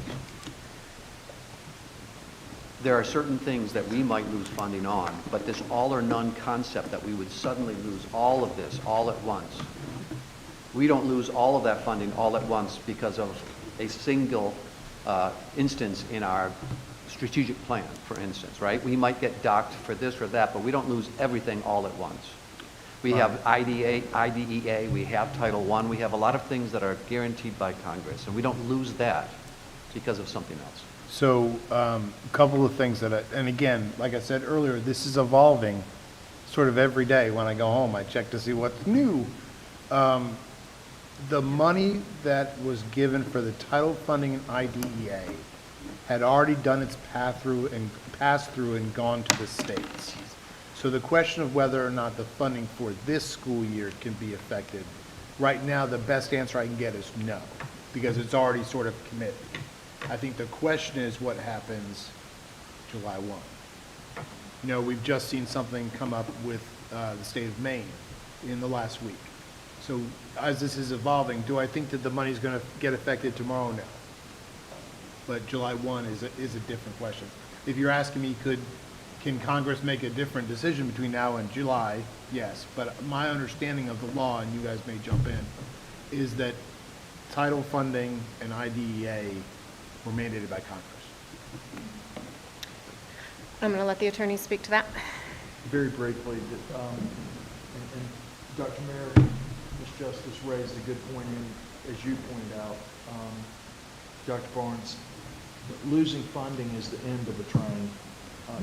there are certain things that we might lose funding on, but this all or none concept that we would suddenly lose all of this all at once. We don't lose all of that funding all at once because of a single instance in our strategic plan, for instance, right? We might get docked for this or that, but we don't lose everything all at once. We have IDEA, we have Title I, we have a lot of things that are guaranteed by Congress, and we don't lose that because of something else. So a couple of things and again, like I said earlier, this is evolving sort of every day. When I go home, I check to see what's new. The money that was given for the title funding in IDEA had already done its pass through and gone to the states. So the question of whether or not the funding for this school year can be affected, right now the best answer I can get is no, because it's already sort of committed. I think the question is what happens July 1. We've just seen something come up with the state of Maine in the last week. So as this is evolving, do I think that the money is going to get affected tomorrow? No. But July 1 is a different question. If you're asking me, can Congress make a different decision between now and July? Yes. But my understanding of the law, and you guys may jump in, is that title funding and IDEA were mandated by Congress. I'm going to let the attorney speak to that. Very briefly, and Dr. Merrick, Ms. Justice raised a good point, and as you pointed out, Dr. Barnes, losing funding is the end of a train,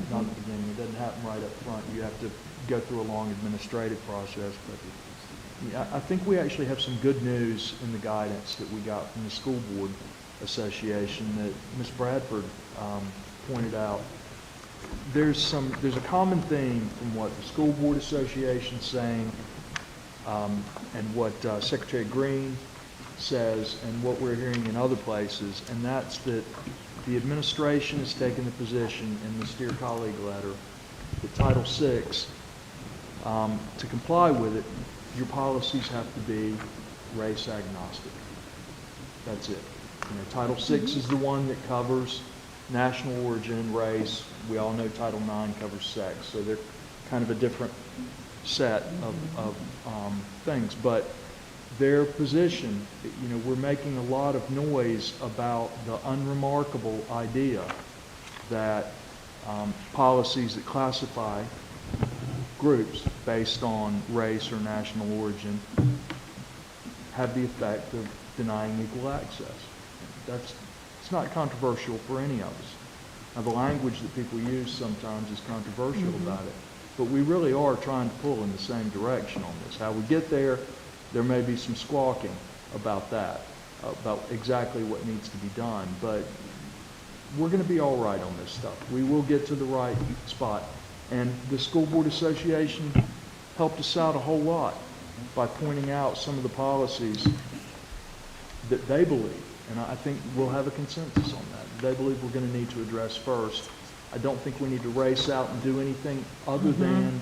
not the beginning. It doesn't happen right up front. You have to go through a long administrative process. But yeah, I think we actually have some good news in the guidance that we got from the School Board Association that Ms. Bradford pointed out. There's a common theme from what the School Board Association is saying and what Secretary Green says and what we're hearing in other places, and that's that the administration has taken the position in the Dear Colleague letter that Title VI, to comply with it, your policies have to be race agnostic. That's it. Title VI is the one that covers national origin, race. We all know Title IX covers sex, so they're kind of a different set of things. But their position, you know, we're making a lot of noise about the unremarkable idea that policies that classify groups based on race or national origin have the effect of denying equal access. It's not controversial for any of us. Now, the language that people use sometimes is controversial about it, but we really are trying to pull in the same direction on this. How we get there, there may be some squawking about that, about exactly what needs to be done, but we're going to be all right on this stuff. We will get to the right spot. And the School Board Association helped us out a whole lot by pointing out some of the policies that they believe, and I think we'll have a consensus on that. They believe we're going to need to address first. I don't think we need to race out and do anything other than,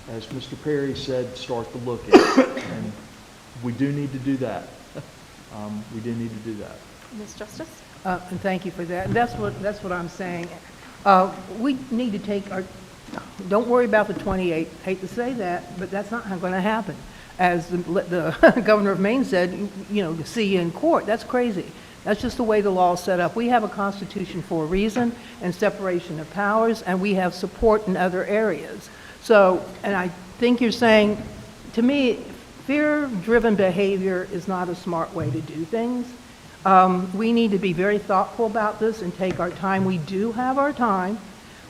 as Mr. Perry said, start the looking. And we do need to do that. We do need to do that. Ms. Justice? And thank you for that. And that's what I'm saying. We need to take our, don't worry about the 28, hate to say that, but that's not going to happen. As the governor of Maine said, you know, to see you in court, that's crazy. That's just the way the law is set up. We have a constitution for a reason and separation of powers, and we have support in other areas. So, and I think you're saying, to me, fear-driven behavior is not a smart way to do things. We need to be very thoughtful about this and take our time. We do have our time.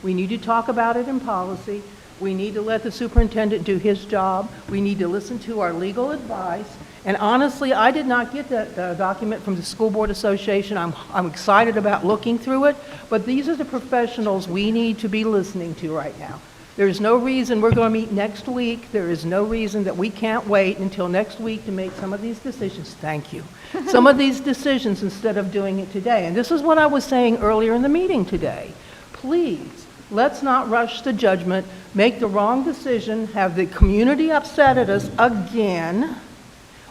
We need to talk about it in policy. We need to let the superintendent do his job. We need to listen to our legal advice. And honestly, I did not get that document from the School Board Association. I'm excited about looking through it, but these are the professionals we need to be listening to right now. There's no reason we're going to meet next week. There is no reason that we can't wait until next week to make some of these decisions. Thank you. Some of these decisions instead of doing it today. And this is what I was saying earlier in the meeting today. Please, let's not rush to judgment, make the wrong decision, have the community upset at us again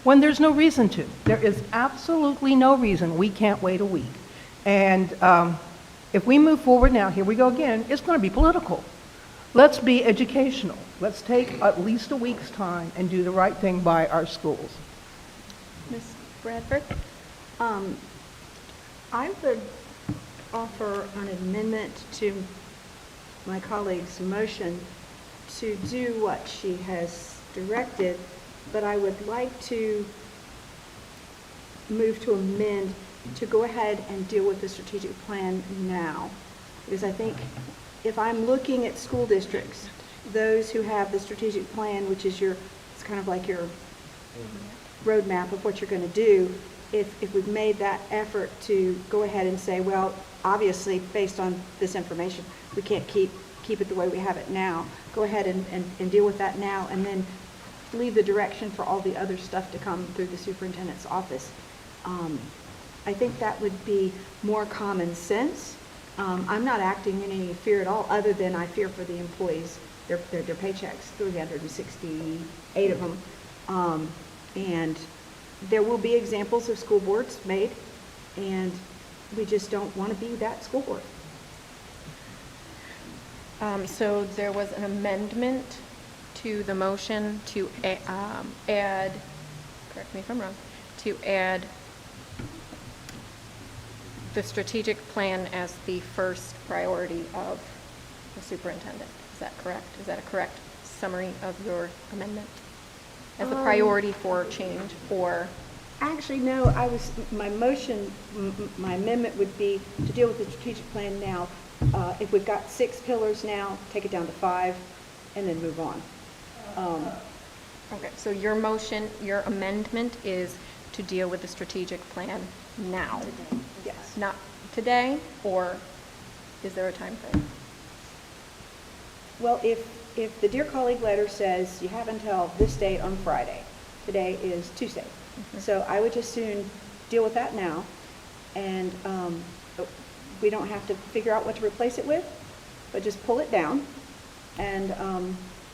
when there's no reason to. There is absolutely no reason we can't wait a week. And if we move forward now, here we go again, it's going to be political. Let's be educational. Let's take at least a week's time and do the right thing by our schools. Ms. Bradford? I would offer an amendment to my colleague's motion to do what she has directed, but I would like to move to amend to go ahead and deal with the strategic plan now. Because I think if I'm looking at school districts, those who have the strategic plan, which is it's kind of like your roadmap of what you're going to do, if we've made that effort to go ahead and say, well, obviously, based on this information, we can't keep it the way we have it now. Go ahead and deal with that now, and then leave the direction for all the other stuff to come through the superintendent's office. I think that would be more common sense. I'm not acting in any fear at all, other than I fear for the employees, their paychecks, 368 of them. And there will be examples of school boards made, and we just don't want to be that school board. So there was an amendment to the motion to add, correct me if I'm wrong, to add the strategic plan as the first priority of the superintendent. Is that correct? Is that a correct summary of your amendment? As a priority for change, or? Actually, no, my motion, my amendment would be to deal with the strategic plan now. If we've got 6 pillars now, take it down to 5, and then move on. Okay, so your motion, your amendment is to deal with the strategic plan now? Yes. Not today, or is there a time frame? Well, if the Dear Colleague letter says you have until this date on Friday, today is Tuesday. So I would just soon deal with that now, and we don't have to figure out what to replace it with, but just pull it down, and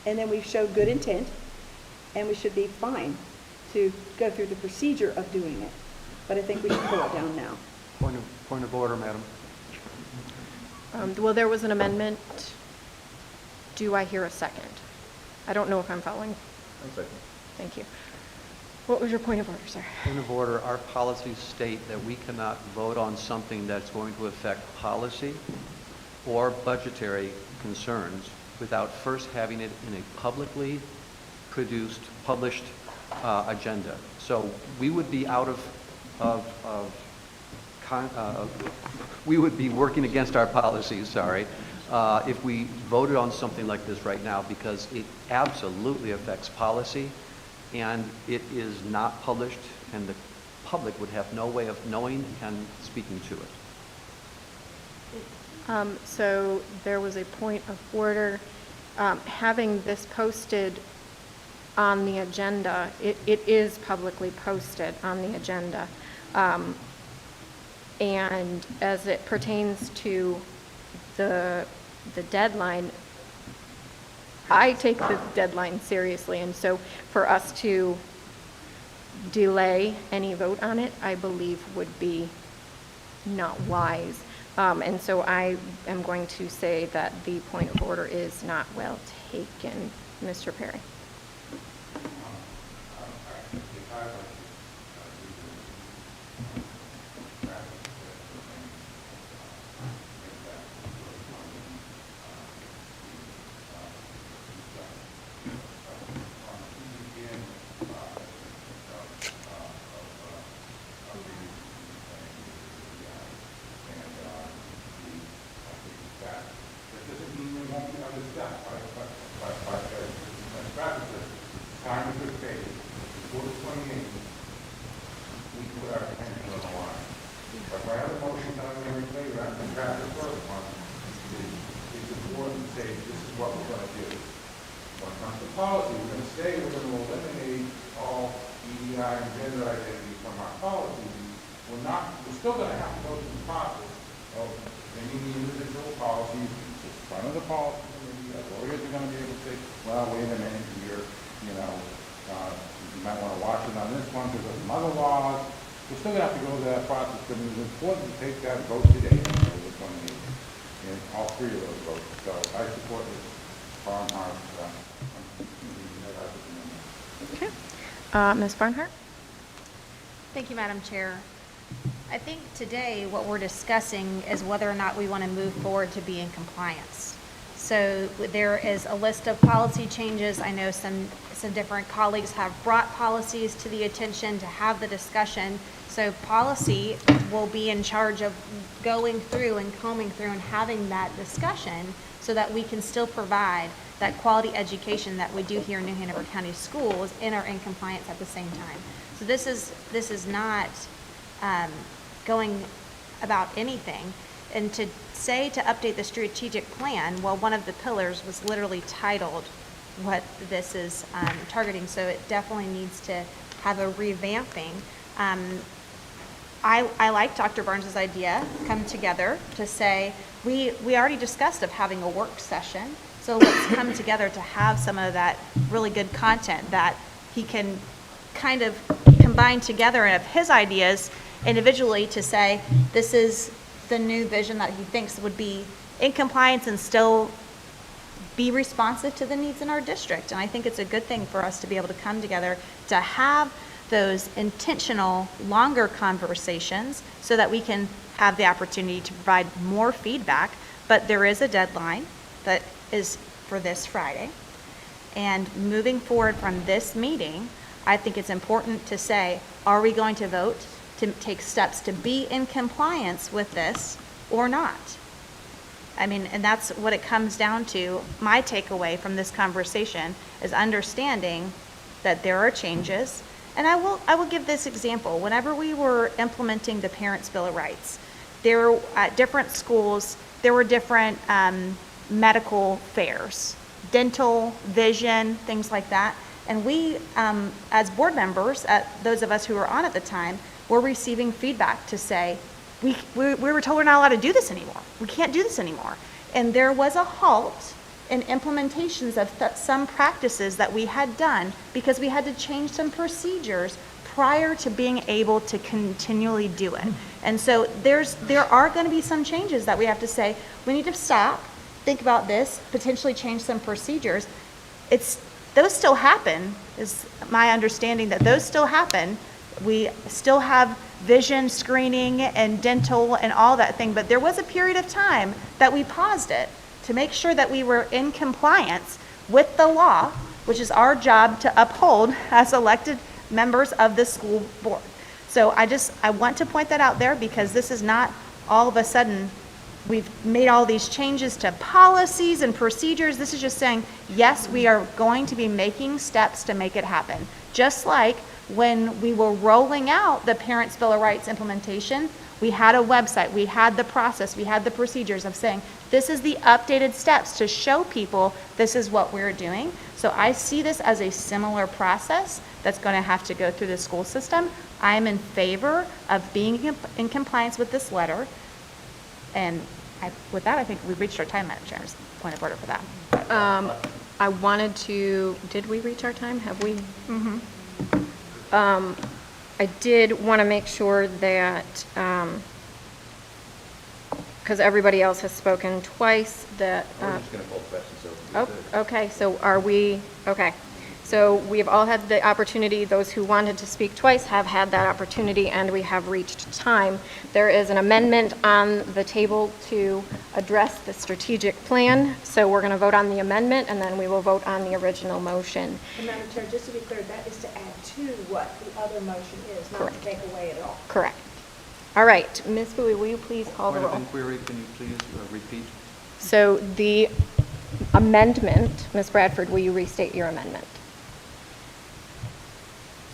then we've showed good intent, and we should be fine to go through the procedure of doing it. But I think we should pull it down now. Point of order, madam. Well, there was an amendment. Do I hear a second? I don't know if I'm following. One second. Thank you. What was your point of order, sir? Point of order, our policies state that we cannot vote on something that's going to affect policy or budgetary concerns without first having it in a publicly published agenda. So we would be out we would be working against our policies, sorry, if we voted on something like this right now, because it absolutely affects policy, and it is not published, and the public would have no way of knowing and speaking to it. So there was a point of order. Having this posted on the agenda, it is publicly posted on the agenda. And as it pertains to the deadline, I take the deadline seriously, and so for us to delay any vote on it, I believe would be not wise. And so I am going to say that the point of order is not well taken. Mr. Perry. Time is good faith. Before the 28th, we put our attention on the line. But if I have a motion done in every favor, I can draft the first one. It's important to say, this is what we're going to do. When it comes to policy, we're going to say we're going to eliminate all EDI and gender identity from our policies. We're still going to have to go through the process of bringing the individual policies to the front of the policy committee. The lawyers are going to be able to say, well, wait a minute here. You might want to watch it on this one because there's some other laws. We're still going to have to go through that process, but it is important to take that vote today for the 28th, and all three of those votes. So I support this Barnhart. Okay. Ms. Barnhart? Thank you, Madam Chair. I think today what we're discussing is whether or not we want to move forward to be in compliance. So there is a list of policy changes. I know some different colleagues have brought policies to the attention to have the discussion. So policy will be in charge of going through and combing through and having that discussion so that we can still provide that quality education that we do here in New Hanover County Schools and are in compliance at the same time. So this is not going about anything. And to say to update the strategic plan, well, one of the pillars was literally titled what this is targeting, so it definitely needs to have a revamping. I like Dr. Burns' idea, come together to say, we already discussed of having a work session, so let's come together to have some of that really good content that he can kind of combine together of his ideas individually to say, this is the new vision that he thinks would be in compliance and still be responsive to the needs in our district. And I think it's a good thing for us to be able to come together to have those intentional, longer conversations so that we can have the opportunity to provide more feedback. But there is a deadline that is for this Friday. And moving forward from this meeting, I think it's important to say, are we going to vote to take steps to be in compliance with this or not? I mean, and that's what it comes down to. My takeaway from this conversation is understanding that there are changes. And I will give this example. Whenever we were implementing the Parents' Bill of Rights, there were, at different schools, there were different medical fairs, dental, vision, things like that. And we, as board members, those of us who were on at the time, were receiving feedback to say, we were told we're not allowed to do this anymore. We can't do this anymore. And there was a halt in implementations of some practices that we had done because we had to change some procedures prior to being able to continually do it. And so there are going to be some changes that we have to say, we need to stop, think about this, potentially change some procedures. those still happen, is my understanding that those still happen. We still have vision screening and dental and all that thing, but there was a period of time that we paused it to make sure that we were in compliance with the law, which is our job to uphold as elected members of the school board. So I want to point that out there, because this is not all of a sudden we've made all these changes to policies and procedures. This is just saying, yes, we are going to be making steps to make it happen. Just like when we were rolling out the Parents' Bill of Rights implementation, we had a website, we had the process, we had the procedures of saying, this is the updated steps to show people this is what we're doing. So I see this as a similar process that's going to have to go through the school system. I am in favor of being in compliance with this letter. And with that, I think we've reached our time, Madam Chair. Just point of order for that. I wanted to, did we reach our time? Have we? I did want to make sure that, because everybody else has spoken twice, that. We're just going to pull questions, so. Oh, okay, so are we, okay. So we've all had the opportunity, those who wanted to speak twice have had that opportunity, and we have reached time. There is an amendment on the table to address the strategic plan, so we're going to vote on the amendment, and then we will vote on the original motion. And Madam Chair, just to be clear, that is to add to what the other motion is, not to take away at all. Correct. All right, Ms. Bowie, will you please call the Point of roll? inquiry, can you please repeat? So the amendment, Ms. Bradford, will you restate your amendment?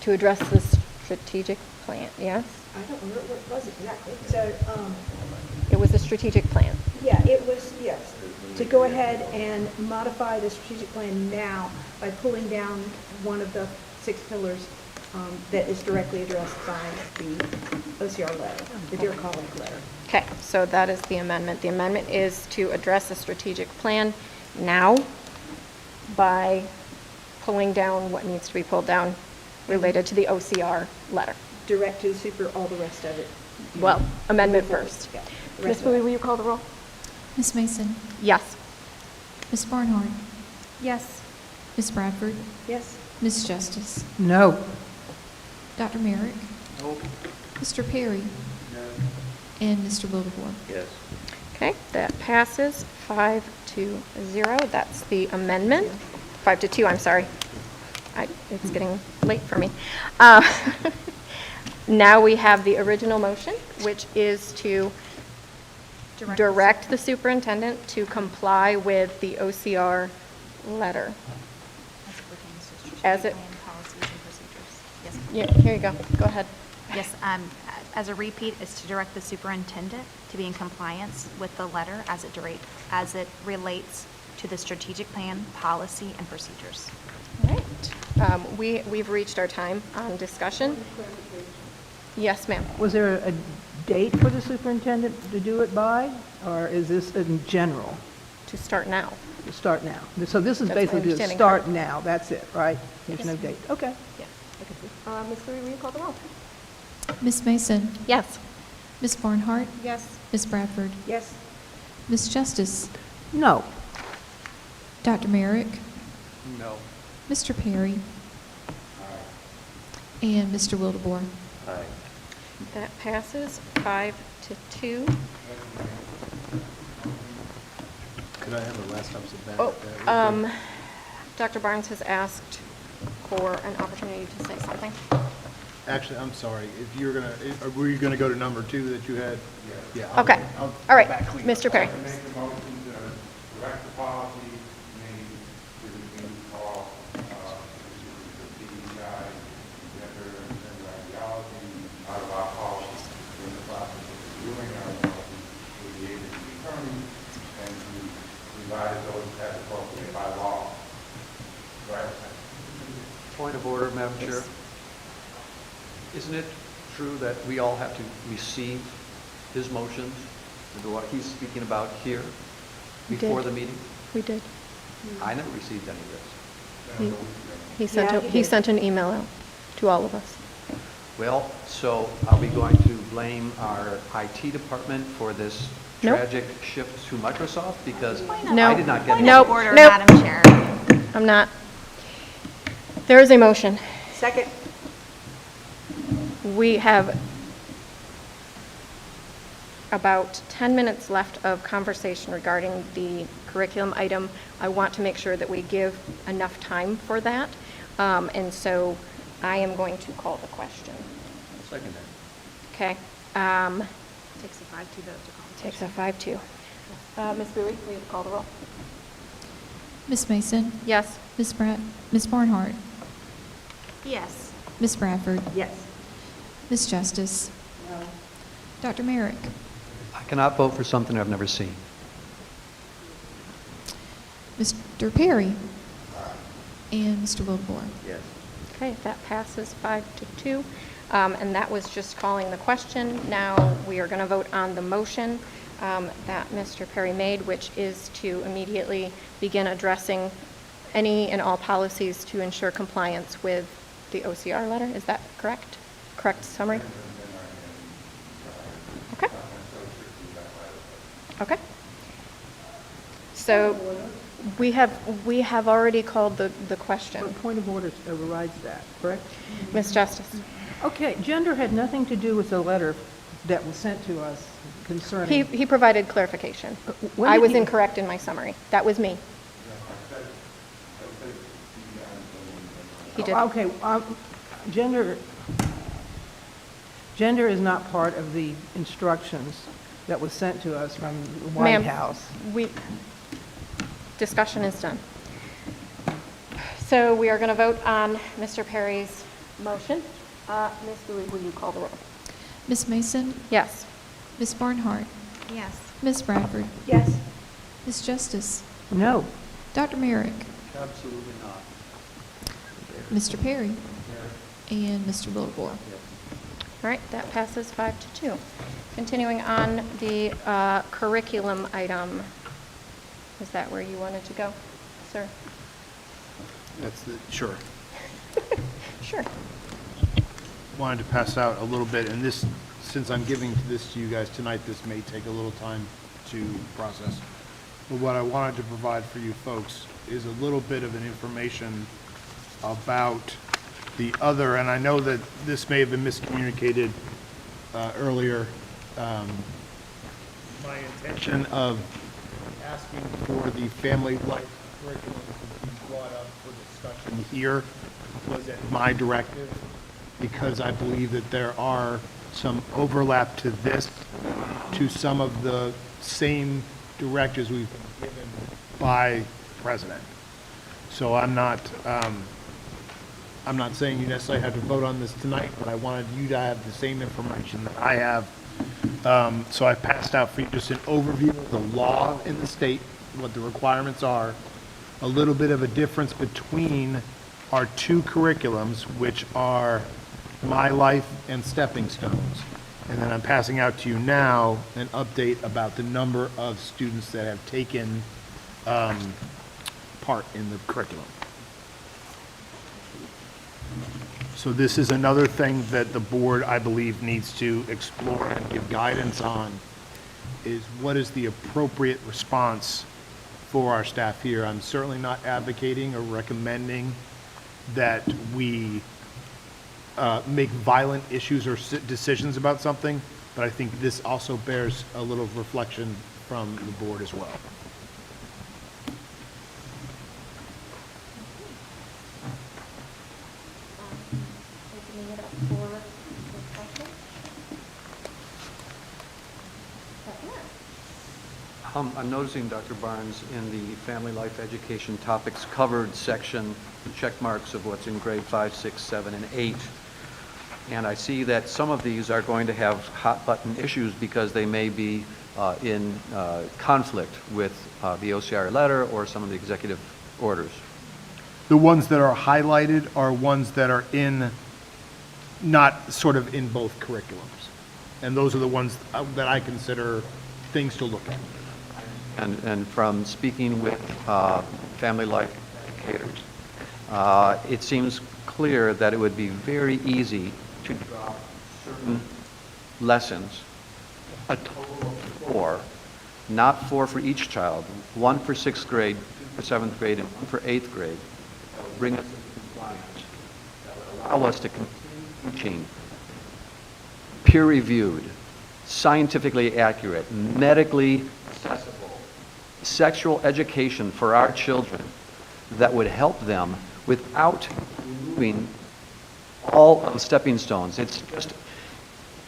To address the strategic plan, yes? I don't remember what it was exactly. So, It was a strategic plan. yeah, it was, yes, to go ahead and modify the strategic plan now by pulling down one of the 6 pillars that is directly addressed by the OCR letter, the Dear Colleague letter. Okay, so that is the amendment. The amendment is to address the strategic plan now by pulling down what needs to be pulled down related to the OCR letter. Direct to the super, all the rest of it. Well, amendment first. Yeah, the Ms. rest of Bowie, it. will you call the roll? Ms. Mason? Yes. Ms. Barnhart? Yes. Ms. Bradford? Yes. Ms. Justice? No. Dr. Merrick? Mr. Perry? And Mr. Wildebohr? Yes. Okay, that passes 5-0. That's the amendment. 5-2, I'm sorry. It's getting late for me. Now we have the original motion, which is to direct the superintendent to comply with the OCR letter. As it, Policies and procedures. Yes, yeah, here you go. Go ahead. yes, as a repeat, is to direct the superintendent to be in compliance with the letter as it relates to the strategic plan, policy, and procedures. All right. We've reached our time on discussion. Yes, ma'am. Was there a date for the superintendent to do it by, or is this in general? To start now. To start now? So this is That's my basically to understanding, start correct? now, that's it, right? There's Yes, no ma'am. date, okay. Yeah. Ms. Bowie, will you call the roll? Ms. Mason? Yes. Ms. Barnhart? Yes. Ms. Bradford? Yes. Ms. Justice? No. Dr. Merrick? No. Mr. Perry? And Mr. Wildebohr? Aye. That passes 5-2. Could I have a last observation? Oh, Dr. Barnes has asked for an opportunity to say something. Actually, I'm sorry, if you're gonna, were you gonna go to number 2 that you had? Yeah. I'll- Okay. I'll All right, back clean. Mr. Perry. To make the motion to direct the policy, maybe to call, the DEI, gender and ideology, out of our policy, in the process of reviewing our policy, to be able to determine and to revise those as appropriate by law. Right? Point of order, Madam Chair. Isn't it true that we all have to receive his motions and what he's speaking about here We before did. the meeting? We did. I never received any of this. He sent, Yeah, a- he he did. sent an email out to all of us. Well, so are we going to blame our IT department for this Nope. tragic shift to Microsoft? Because No. I did not get Nope. any. Order, Nope. Madam Chair. I'm not. There is a motion. Second. We have about 10 minutes left of conversation regarding the curriculum item. I want to make sure that we give enough time for that. And so I am going to call the question. Second that. Okay. Takes a 5-2 vote to call. Takes a 5-2. Ms. Bowie, will you call the roll? Ms. Mason? Yes. Ms. Barnhart? Yes. Ms. Bradford? Yes. Ms. Justice? No. Dr. Merrick? I cannot vote for something I've never seen. Mr. Perry? And Mr. Wildebohr? Yes. Okay, that passes 5-2. And that was just calling the question. Now we are going to vote on the motion that Mr. Perry made, which is to immediately begin addressing any and all policies to ensure compliance with the OCR letter. Is that correct? Correct summary? Okay. Okay. So we have already called the question. But point of order overrides that, correct? Ms. Justice? Okay, gender had nothing to do with the letter that was sent to us concerning. He provided clarification. When I did was he- incorrect in my summary. That was me. He did. Okay, gender is not part of the instructions that was sent to us from the White Ma'am, House. Discussion is done. So we are going to vote on Mr. Perry's motion. Ms. Bowie, will you call the roll? Ms. Mason? Yes. Ms. Barnhart? Yes. Ms. Bradford? Yes. Ms. Justice? No. Dr. Merrick? Absolutely not. Mr. Perry? And Mr. Wildebohr? All right, that passes 5-2. Continuing on the curriculum item. Is that where you wanted to go, sir? Sure. Sure. Wanted to pass out a little bit, and this, since I'm giving this to you guys tonight, this may take a little time to process. But what I wanted to provide for you folks is a little bit of an information about the other, and I know that this may have been miscommunicated earlier. My intention of asking for the family life curriculum to be brought up for discussion here was at my directive, because I believe that there are some overlap to this, to some of the same directives we've been given by the president. So I'm not saying you necessarily have to vote on this tonight, but I wanted you to have the same information that I have. So I passed out for you just an overview of the law in the state, what the requirements are, a little bit of a difference between our two curriculums, which are My Life and Stepping Stones. And then I'm passing out to you now an update about the number of students that have taken part in the curriculum. So this is another thing that the board, I believe, needs to explore and give guidance on, is what is the appropriate response for our staff here. I'm certainly not advocating or recommending that we make violent issues or decisions about something, but I think this also bears a little reflection from the board as well. Opening it up for discussion. I'm noticing, Dr. Barnes, in the Family Life Education Topics Covered section, the check marks of what's in grade 5, 6, 7, and 8. And I see that some of these are going to have hot-button issues because they may be in conflict with the OCR letter or some of the executive orders. The ones that are highlighted are ones that are in, not sort of in both curriculums. And those are the ones that I consider things to look at. And from speaking with family life educators, it seems clear that it would be very easy to drop certain lessons, a total of 4, not 4 for each child, 1 for 6th grade, 2 for 7th grade, and 1 for 8th grade. That would bring us into compliance documents that would allow us to continue teaching peer-reviewed, scientifically accurate, medically accessible sexual education for our children that would help them without removing all of the stepping stones. It's just,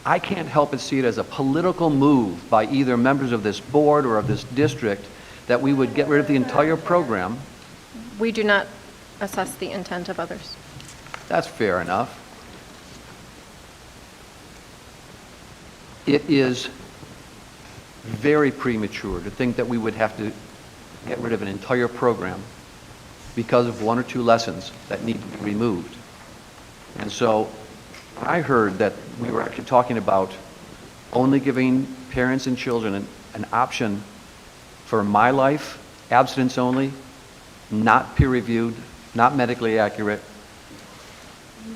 I can't help but see it as a political move by either members of this board or of this district that we would get rid of the entire program. We do not assess the intent of others. That's fair enough. It is very premature to think that we would have to get rid of an entire program because of one or two lessons that need to be removed. And so I heard that we were actually talking about only giving parents and children an option for My Life, abstinence only, not peer-reviewed, not medically accurate.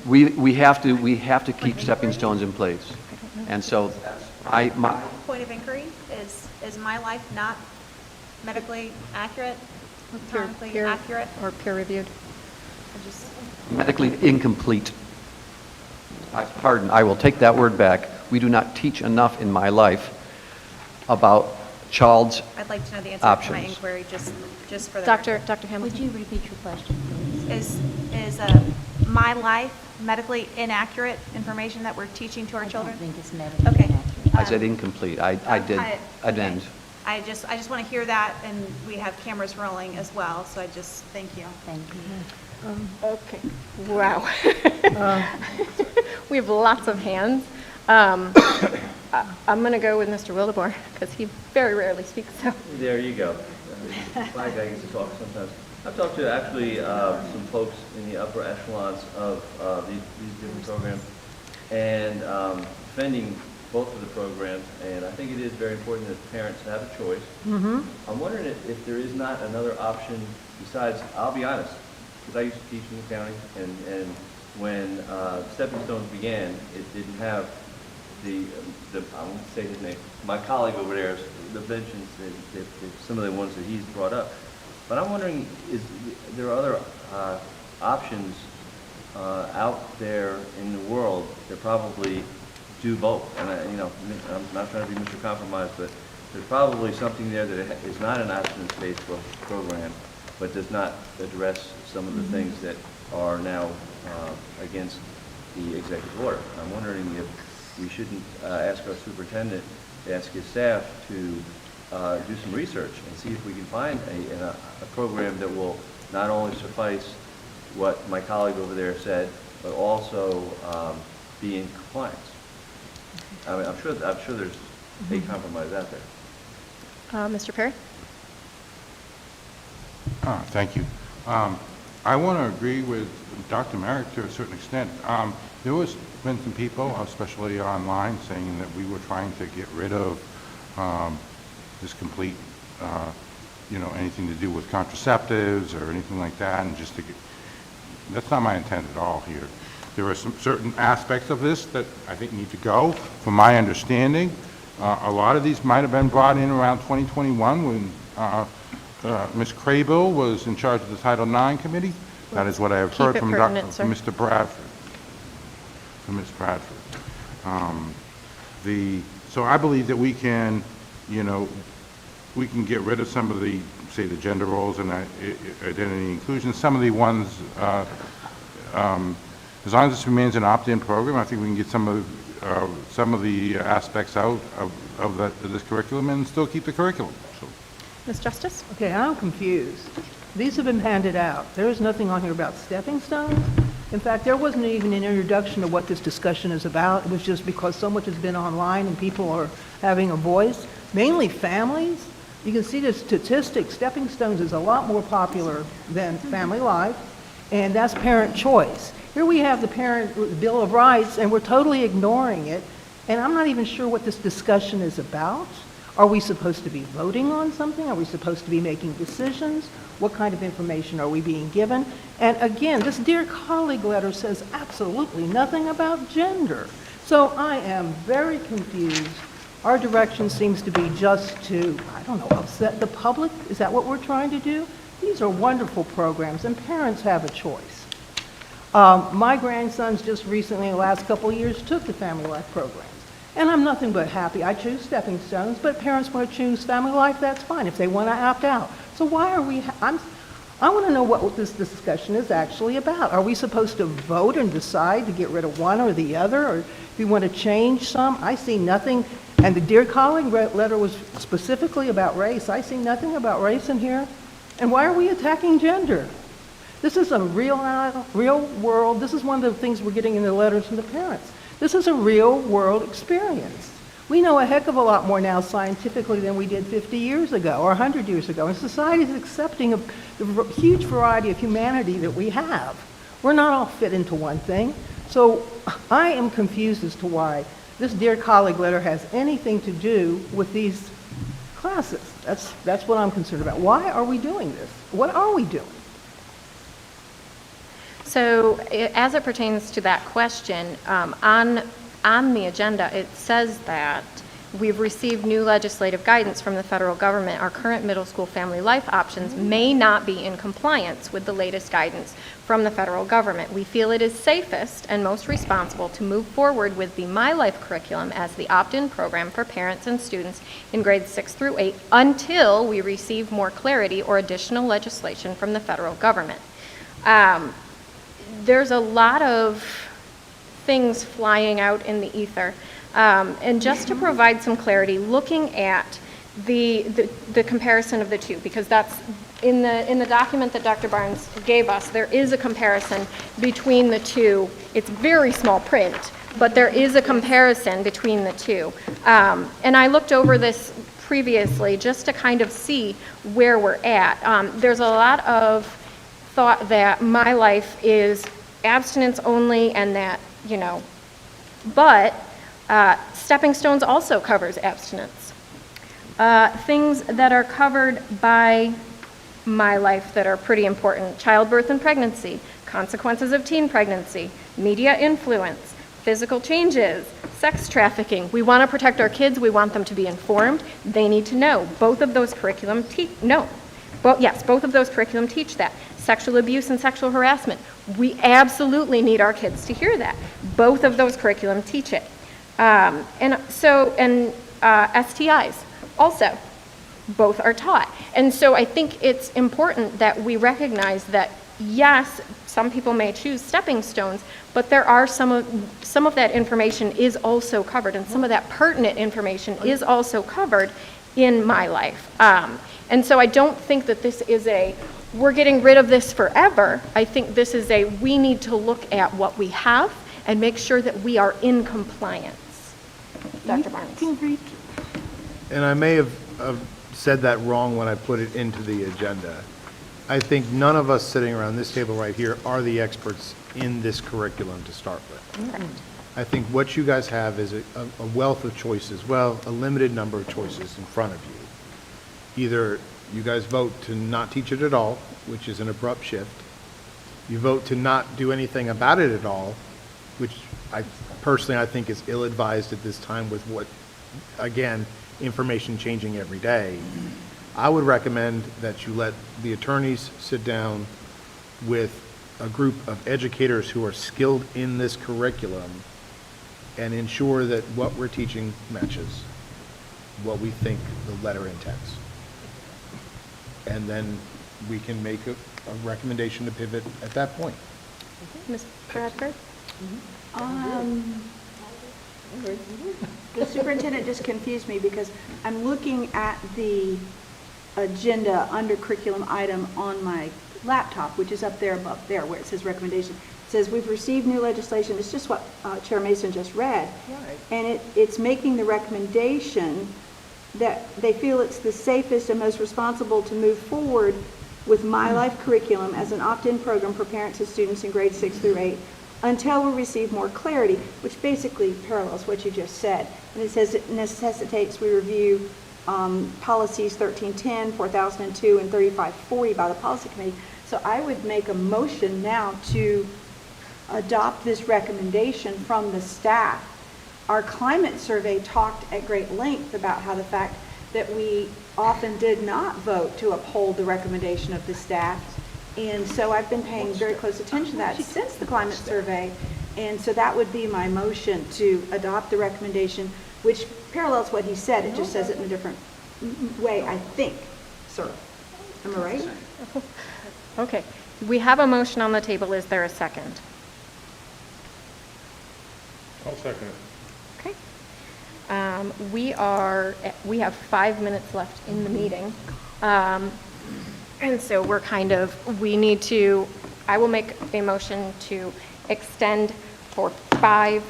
We have to keep stepping stones in place. And so my Point of inquiry, is My Life not medically accurate, electronically accurate? Or peer-reviewed. medically incomplete. Pardon, I will take that word back. We do not teach enough in My Life about child's I'd like to know the answer to my options. inquiry, just for the Dr. Hamilton. Would you repeat your question, please? Is My Life medically inaccurate information that we're teaching to our children? I don't think it's medically Okay. accurate. I said incomplete. I did amend. I just want to hear that, and we have cameras rolling as well, so I just, thank you. Thank you. Okay, wow. We have lots of hands. I'm going to go with Mr. Wildebohr, because he very rarely speaks, so. There you go. My guy gets to talk sometimes. I've talked to actually some folks in the upper echelons of these different programs, and defending both of the programs, and I think it is very important that parents have a choice. I'm wondering if there is not another option besides, I'll be honest, because I used to teach in the county, and when Stepping Stones began, it didn't have the I won't say his name, my colleague over there, the mentions, some of the ones that he's brought up. But I'm wondering, is there other options out there in the world that probably do both? And I'm not trying to be Mr. Compromise, but there's probably something there that is not an abstinence-based program, but does not address some of the things that are now against the executive order. I'm wondering if we shouldn't ask our superintendent, ask his staff to do some research and see if we can find a program that will not only suffice what my colleague over there said, but also be in compliance. I mean, I'm sure there's a compromise out there. Mr. Perry? Thank you. I want to agree with Dr. Merrick to a certain extent. There was been some people, especially online, saying that we were trying to get rid of this complete, anything to do with contraceptives or anything like that, and just to get, that's not my intent at all here. There are some certain aspects of this that I think need to go. From my understanding, a lot of these might have been brought in around 2021 when Ms. Craybill was in charge of the Title IX committee. That is what I have heard from Mr. Bradford. From Ms. Bradford. So I believe that we can, we can get rid of some of the, say, the gender roles and identity inclusion. Some of the ones, as long as this remains an opt-in program, I think we can get some of the aspects out of this curriculum and still keep the curriculum. So. Ms. Justice? Okay, I'm confused. These have been handed out. There is nothing on here about stepping stones. In fact, there wasn't even an introduction of what this discussion is about. It was just because so much has been online and people are having a voice, mainly families. You can see the statistics. Stepping stones is a lot more popular than Family Life, and that's parent choice. Here we have the Parent Bill of Rights, and we're totally ignoring it, and I'm not even sure what this discussion is about. Are we supposed to be voting on something? Are we supposed to be making decisions? What kind of information are we being given? And again, this Dear Colleague letter says absolutely nothing about gender. So I am very confused. Our direction seems to be just to, I don't know, upset the public. Is that what we're trying to do? These are wonderful programs, and parents have a choice. My grandsons just recently, in the last couple of years, took the Family Life programs. And I'm nothing but happy. I choose Stepping Stones, but parents want to choose Family Life, that's fine, if they want to opt out. So why are we, I want to know what this discussion is actually about. Are we supposed to vote and decide to get rid of one or the other, or if we want to change some? I see nothing, and the Dear Colleague letter was specifically about race. I see nothing about race in here. And why are we attacking gender? This is a real world, this is one of the things we're getting in the letters from the parents. This is a real world experience. We know a heck of a lot more now scientifically than we did 50 years ago or 100 years ago. And society is accepting of the huge variety of humanity that we have. We're not all fit into one thing. So I am confused as to why this Dear Colleague letter has anything to do with these classes. That's what I'm concerned about. Why are we doing this? What are we doing? So as it pertains to that question, on the agenda, it says that we've received new legislative guidance from the federal government. Our current middle school family life options may not be in compliance with the latest guidance from the federal government. We feel it is safest and most responsible to move forward with the My Life curriculum as the opt-in program for parents and students in grades 6 through 8 until we receive more clarity or additional legislation from the federal government. There's a lot of things flying out in the ether. And just to provide some clarity, looking at the comparison of the two, because that's in the document that Dr. Barnes gave us, there is a comparison between the two. It's very small print, but there is a comparison between the two. And I looked over this previously just to kind of see where we're at. There's a lot of thought that My Life is abstinence only and that, but Stepping Stones also covers abstinence. Things that are covered by My Life that are pretty important: childbirth and pregnancy, consequences of teen pregnancy, media influence, physical changes, sex trafficking. We want to protect our kids. We want them to be informed. They need to know. Both of those curriculum both of those curriculum teach that. Sexual abuse and sexual harassment. We absolutely need our kids to hear that. Both of those curriculum teach it. STIs also, both are taught. And so I think it's important that we recognize that, yes, some people may choose Stepping Stones, but there are some of that information is also covered, and some of that pertinent information is also covered in My Life. And so I don't think that this is we're getting rid of this forever. I think this is we need to look at what we have and make sure that we are in compliance. Dr. Barnes. And I may have said that wrong when I put it into the agenda. I think none of us sitting around this table right here are the experts in this curriculum to start with. Right. I think what you guys have is a wealth of choices, well, a limited number of choices in front of you. Either you guys vote to not teach it at all, which is an abrupt shift. You vote to not do anything about it at all, which I think is ill-advised at this time with what, again, information changing every day. I would recommend that you let the attorneys sit down with a group of educators who are skilled in this curriculum and ensure that what we're teaching matches what we think the letter intends. And then we can make a recommendation to pivot at that point. Ms. Bradford? The superintendent just confused me because I'm looking at the agenda under curriculum item on my laptop, which is up there above there where it says recommendation. It says we've received new legislation. It's just what Chair Mason just read. Right. And it's making the recommendation that they feel it's the safest and most responsible to move forward with My Life curriculum as an opt-in program for parents and students in grades 6 through 8 until we receive more clarity, which basically parallels what you just said. And it says it necessitates we review policies 1310, 4002, and 3540 by the policy committee. So I would make a motion now to adopt this recommendation from the staff. Our climate survey talked at great length about how the fact that we often did not vote to uphold the recommendation of the staff And so I've been paying very close attention to that since the climate survey. And so that would be my motion to adopt the recommendation, which parallels what he said. It just says it in a different way, I think, sir. Am I right? Okay, we have a motion on the table. Is there a second? I'll second it. Okay. We have 5 minutes left in the meeting. And so I will make a motion to extend for 5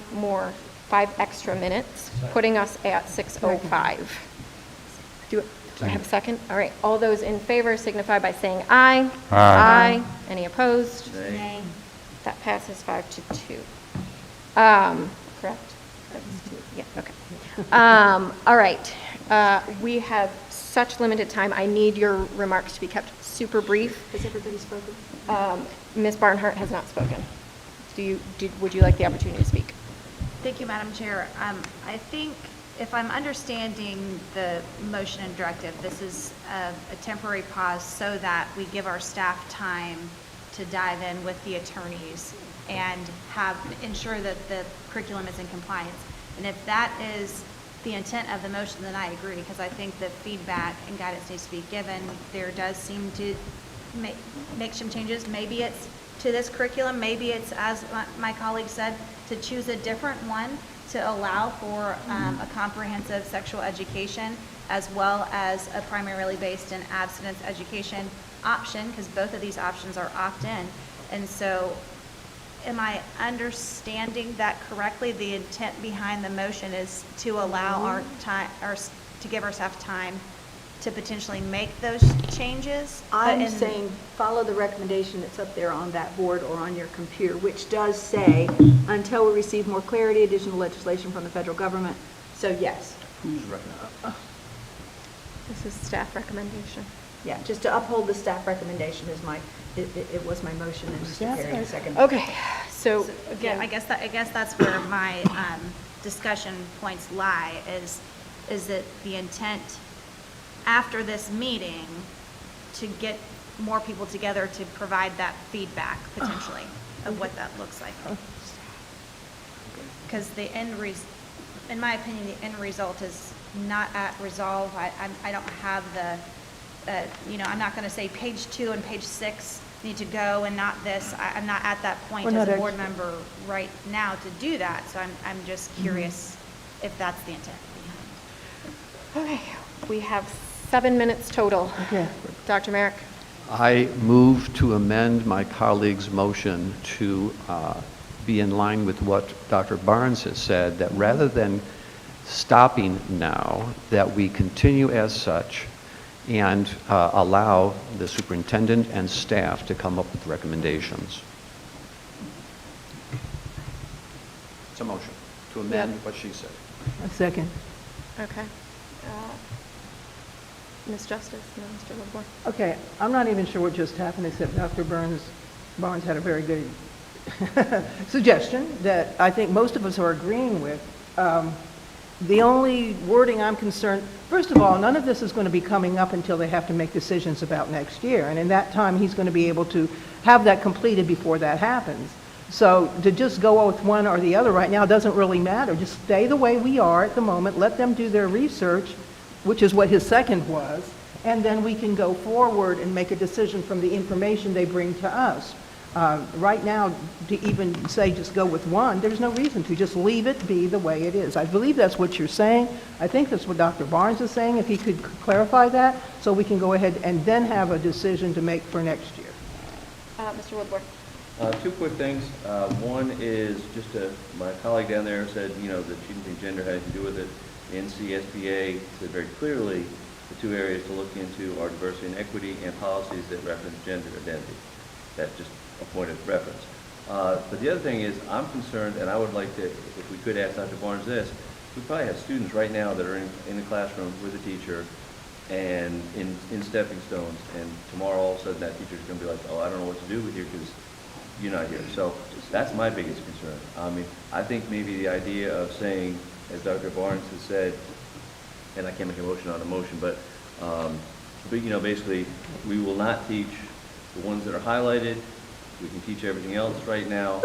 extra minutes, putting us at 6:05. Do I have a second? All right, all those in favor signify by saying aye. Aye. Any opposed? Nay. That passes 5-2. Correct? That was 2, yeah, okay. All right, we have such limited time. I need your remarks to be kept super brief. Has everybody spoken? Ms. Barnhart has not spoken. Would you like the opportunity to speak? Thank you, Madam Chair. I think if I'm understanding the motion and directive, this is a temporary pause so that we give our staff time to dive in with the attorneys and ensure that the curriculum is in compliance. And if that is the intent of the motion, then I agree, because I think the feedback and guidance needs to be given. There does seem to make some changes. Maybe it's to this curriculum, maybe it's, as my colleague said, to choose a different one to allow for a comprehensive sexual education as well as a primarily based in abstinence education option, because both of these options are opt-in. And so am I understanding that correctly? The intent behind the motion is to allow our time, to give our staff time to potentially make those changes? I'm saying follow the recommendation that's up there on that board or on your computer, which does say, until we receive more clarity, additional legislation from the federal government. So yes. Who's recommending? This is staff recommendation. Yeah, just to uphold the staff recommendation is it was my motion, and Mr. Perry second. Okay, so Again, I guess that's where my discussion points lie, is that the intent after this meeting to get more people together to provide that feedback potentially of what that looks like. Because in my opinion, the end result is not at resolve. I don't have I'm not going to say page 2 and page 6 need to go and not this. I'm not at that point as a board member right now to do that. So I'm just curious if that's the intent behind it. Okay, we have 7 minutes total. Okay. Dr. Merrick? I move to amend my colleague's motion to be in line with what Dr. Barnes has said, that rather than stopping now, that we continue as such and allow the superintendent and staff to come up with recommendations. It's a motion to amend what she said. A second. Okay. Ms. Justice, no, Mr. Woodward. Okay, I'm not even sure what just happened, except Dr. Barnes had a very good suggestion that I think most of us are agreeing with. The only wording I'm concerned, first of all, none of this is going to be coming up until they have to make decisions about next year. And in that time, he's going to be able to have that completed before that happens. So to just go with one or the other right now doesn't really matter. Just stay the way we are at the moment. Let them do their research, which is what his second was, and then we can go forward and make a decision from the information they bring to us. Right now, to even say just go with one, there's no reason to. Just leave it be the way it is. I believe that's what you're saying. I think that's what Dr. Barnes is saying, if he could clarify that, so we can go ahead and then have a decision to make for next year. Mr. Woodward. 2 quick things. One is my colleague down there said, that she didn't think gender had anything to do with it. The NCSBA said very clearly the 2 areas to look into are diversity and equity and policies that reference gender identity. That's just a point of reference. But the other thing is, I'm concerned, and I would like to, if we could ask Dr. Barnes this, we probably have students right now that are in the classroom with a teacher and in stepping stones, and tomorrow all of a sudden that teacher's going to be like, oh, I don't know what to do with you because you're not here. So that's my biggest concern. I mean, I think maybe the idea of saying, as Dr. Barnes has said, and I can't make a motion on a motion, but basically, we will not teach the ones that are highlighted, we can teach everything else right now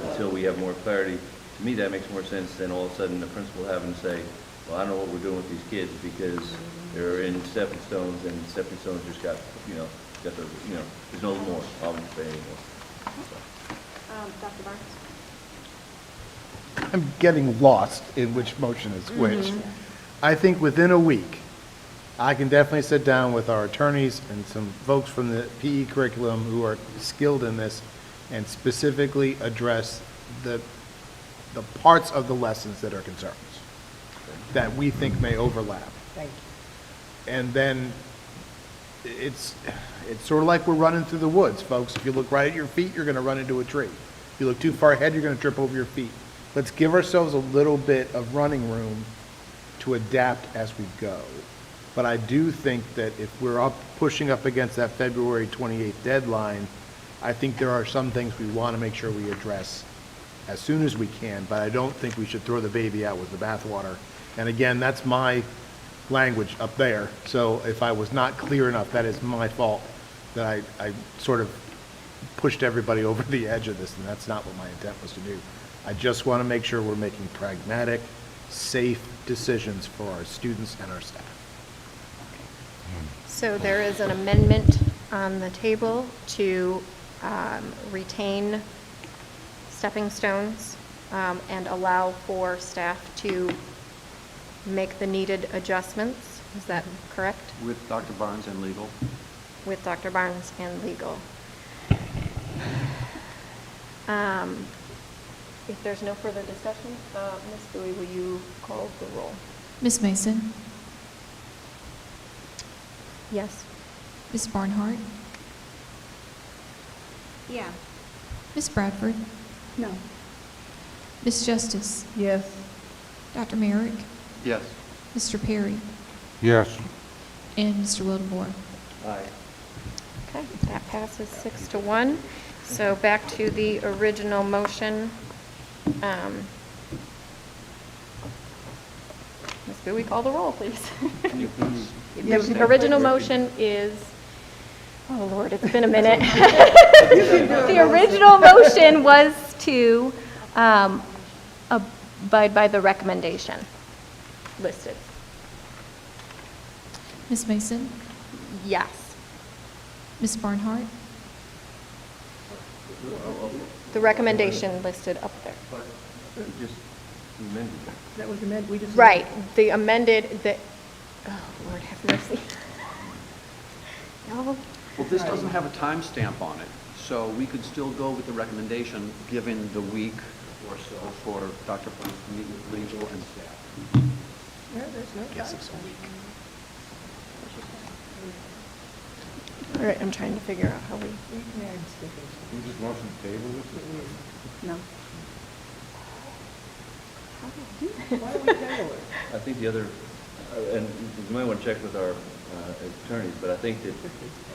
until we have more clarity. To me, that makes more sense than all of a sudden the principal having to say, well, I don't know what we're doing with these kids because they're in stepping stones and stepping stones just got, there's no more, obviously anymore. Dr. Barnes? I'm getting lost in which motion is which. I think within a week, I can definitely sit down with our attorneys and some folks from the PE curriculum who are skilled in this and specifically address the parts of the lessons that are concerns that we think may overlap. Thank you. And then it's sort of like we're running through the woods, folks. If you look right at your feet, you're going to run into a tree. If you look too far ahead, you're going to trip over your feet. Let's give ourselves a little bit of running room to adapt as we go. But I do think that if we're pushing up against that February 28th deadline, I think there are some things we want to make sure we address as soon as we can, but I don't think we should throw the baby out with the bathwater. And again, that's my language up there. So if I was not clear enough, that is my fault that I sort of pushed everybody over the edge of this, and that's not what my intent was to do. I just want to make sure we're making pragmatic, safe decisions for our students and our staff. So there is an amendment on the table to retain stepping stones and allow for staff to make the needed adjustments. Is that correct? With Dr. Barnes and legal. With Dr. Barnes and legal. If there's no further discussion, Ms. Bowie, will you call the roll? Ms. Mason? Yes. Ms. Barnhart? Yeah. Ms. Bradford? No. Ms. Justice? Yes. Dr. Merrick? Yes. Mr. Perry? Yes. And Mr. Wildebohr? Aye. Okay, that passes 6-1. So back to the original motion. Ms. Bowie, call the roll, please. Can you please? The original motion is, oh Lord, it's been a minute. The original motion was to abide by the recommendation listed. Ms. Mason? Yes. Ms. Barnhart? The recommendation listed up there. Just amended that. That was amended, we just. Right, the amended, oh Lord have mercy. No. Well, this doesn't have a timestamp on it, so we could still go with the recommendation, given the week or so for Dr. Barnes to meet with legal and staff. Yeah, there's no Guess it's a week. All right, I'm trying to figure out how we. We just motion to table this? No. Why don't we table it? I think the other, and you might want to check with our attorneys, but I think that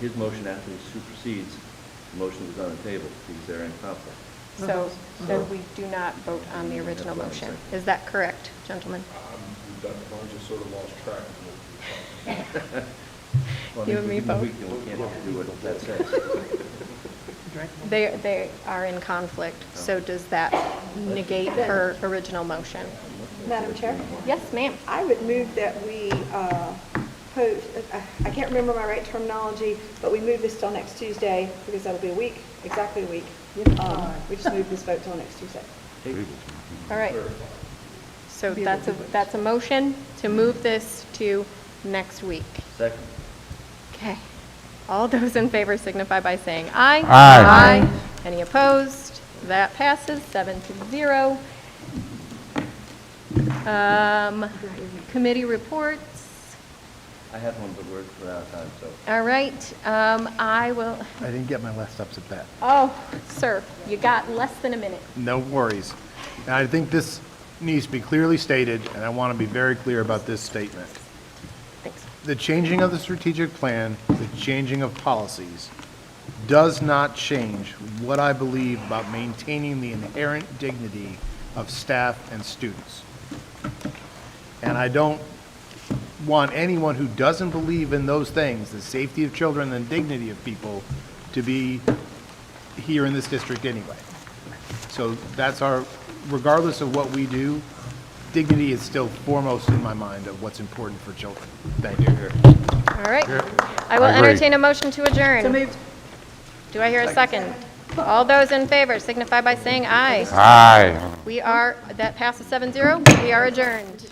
his motion actually supersedes the motion that was on the table because they're in conflict. So then we do not vote on the original motion. Is that correct, gentlemen? Dr. Barnes just sort of lost track of what Well, You and me within the both. week, then we can't do what that says. They are in conflict, so does that negate her original motion? Madam Chair? Yes, ma'am. I would move that we post, I can't remember my right terminology, but we move this till next Tuesday, because that'll be a week, exactly a week. We just move this vote till next Tuesday. All right. So that's a motion to move this to next week. Second. Okay. All those in favor signify by saying aye. Aye. Aye. Any opposed? That passes 7-0. Committee reports. I have one, but we're out of time, so. All right. I will, I didn't get my last ups at bat. oh, sir, you got less than a minute. No worries. And I think this needs to be clearly stated, and I want to be very clear about this statement. Thanks. The changing of the strategic plan, the changing of policies, does not change what I believe about maintaining the inherent dignity of staff and students. And I don't want anyone who doesn't believe in those things, the safety of children and dignity of people, to be here in this district anyway. So that's regardless of what we do, dignity is still foremost in my mind of what's important for children. Thank you. All right. I will I agree. entertain a motion to adjourn. So moved. Do I hear a second? All those in favor signify by saying aye. Aye. That passes 7-0. We are adjourned.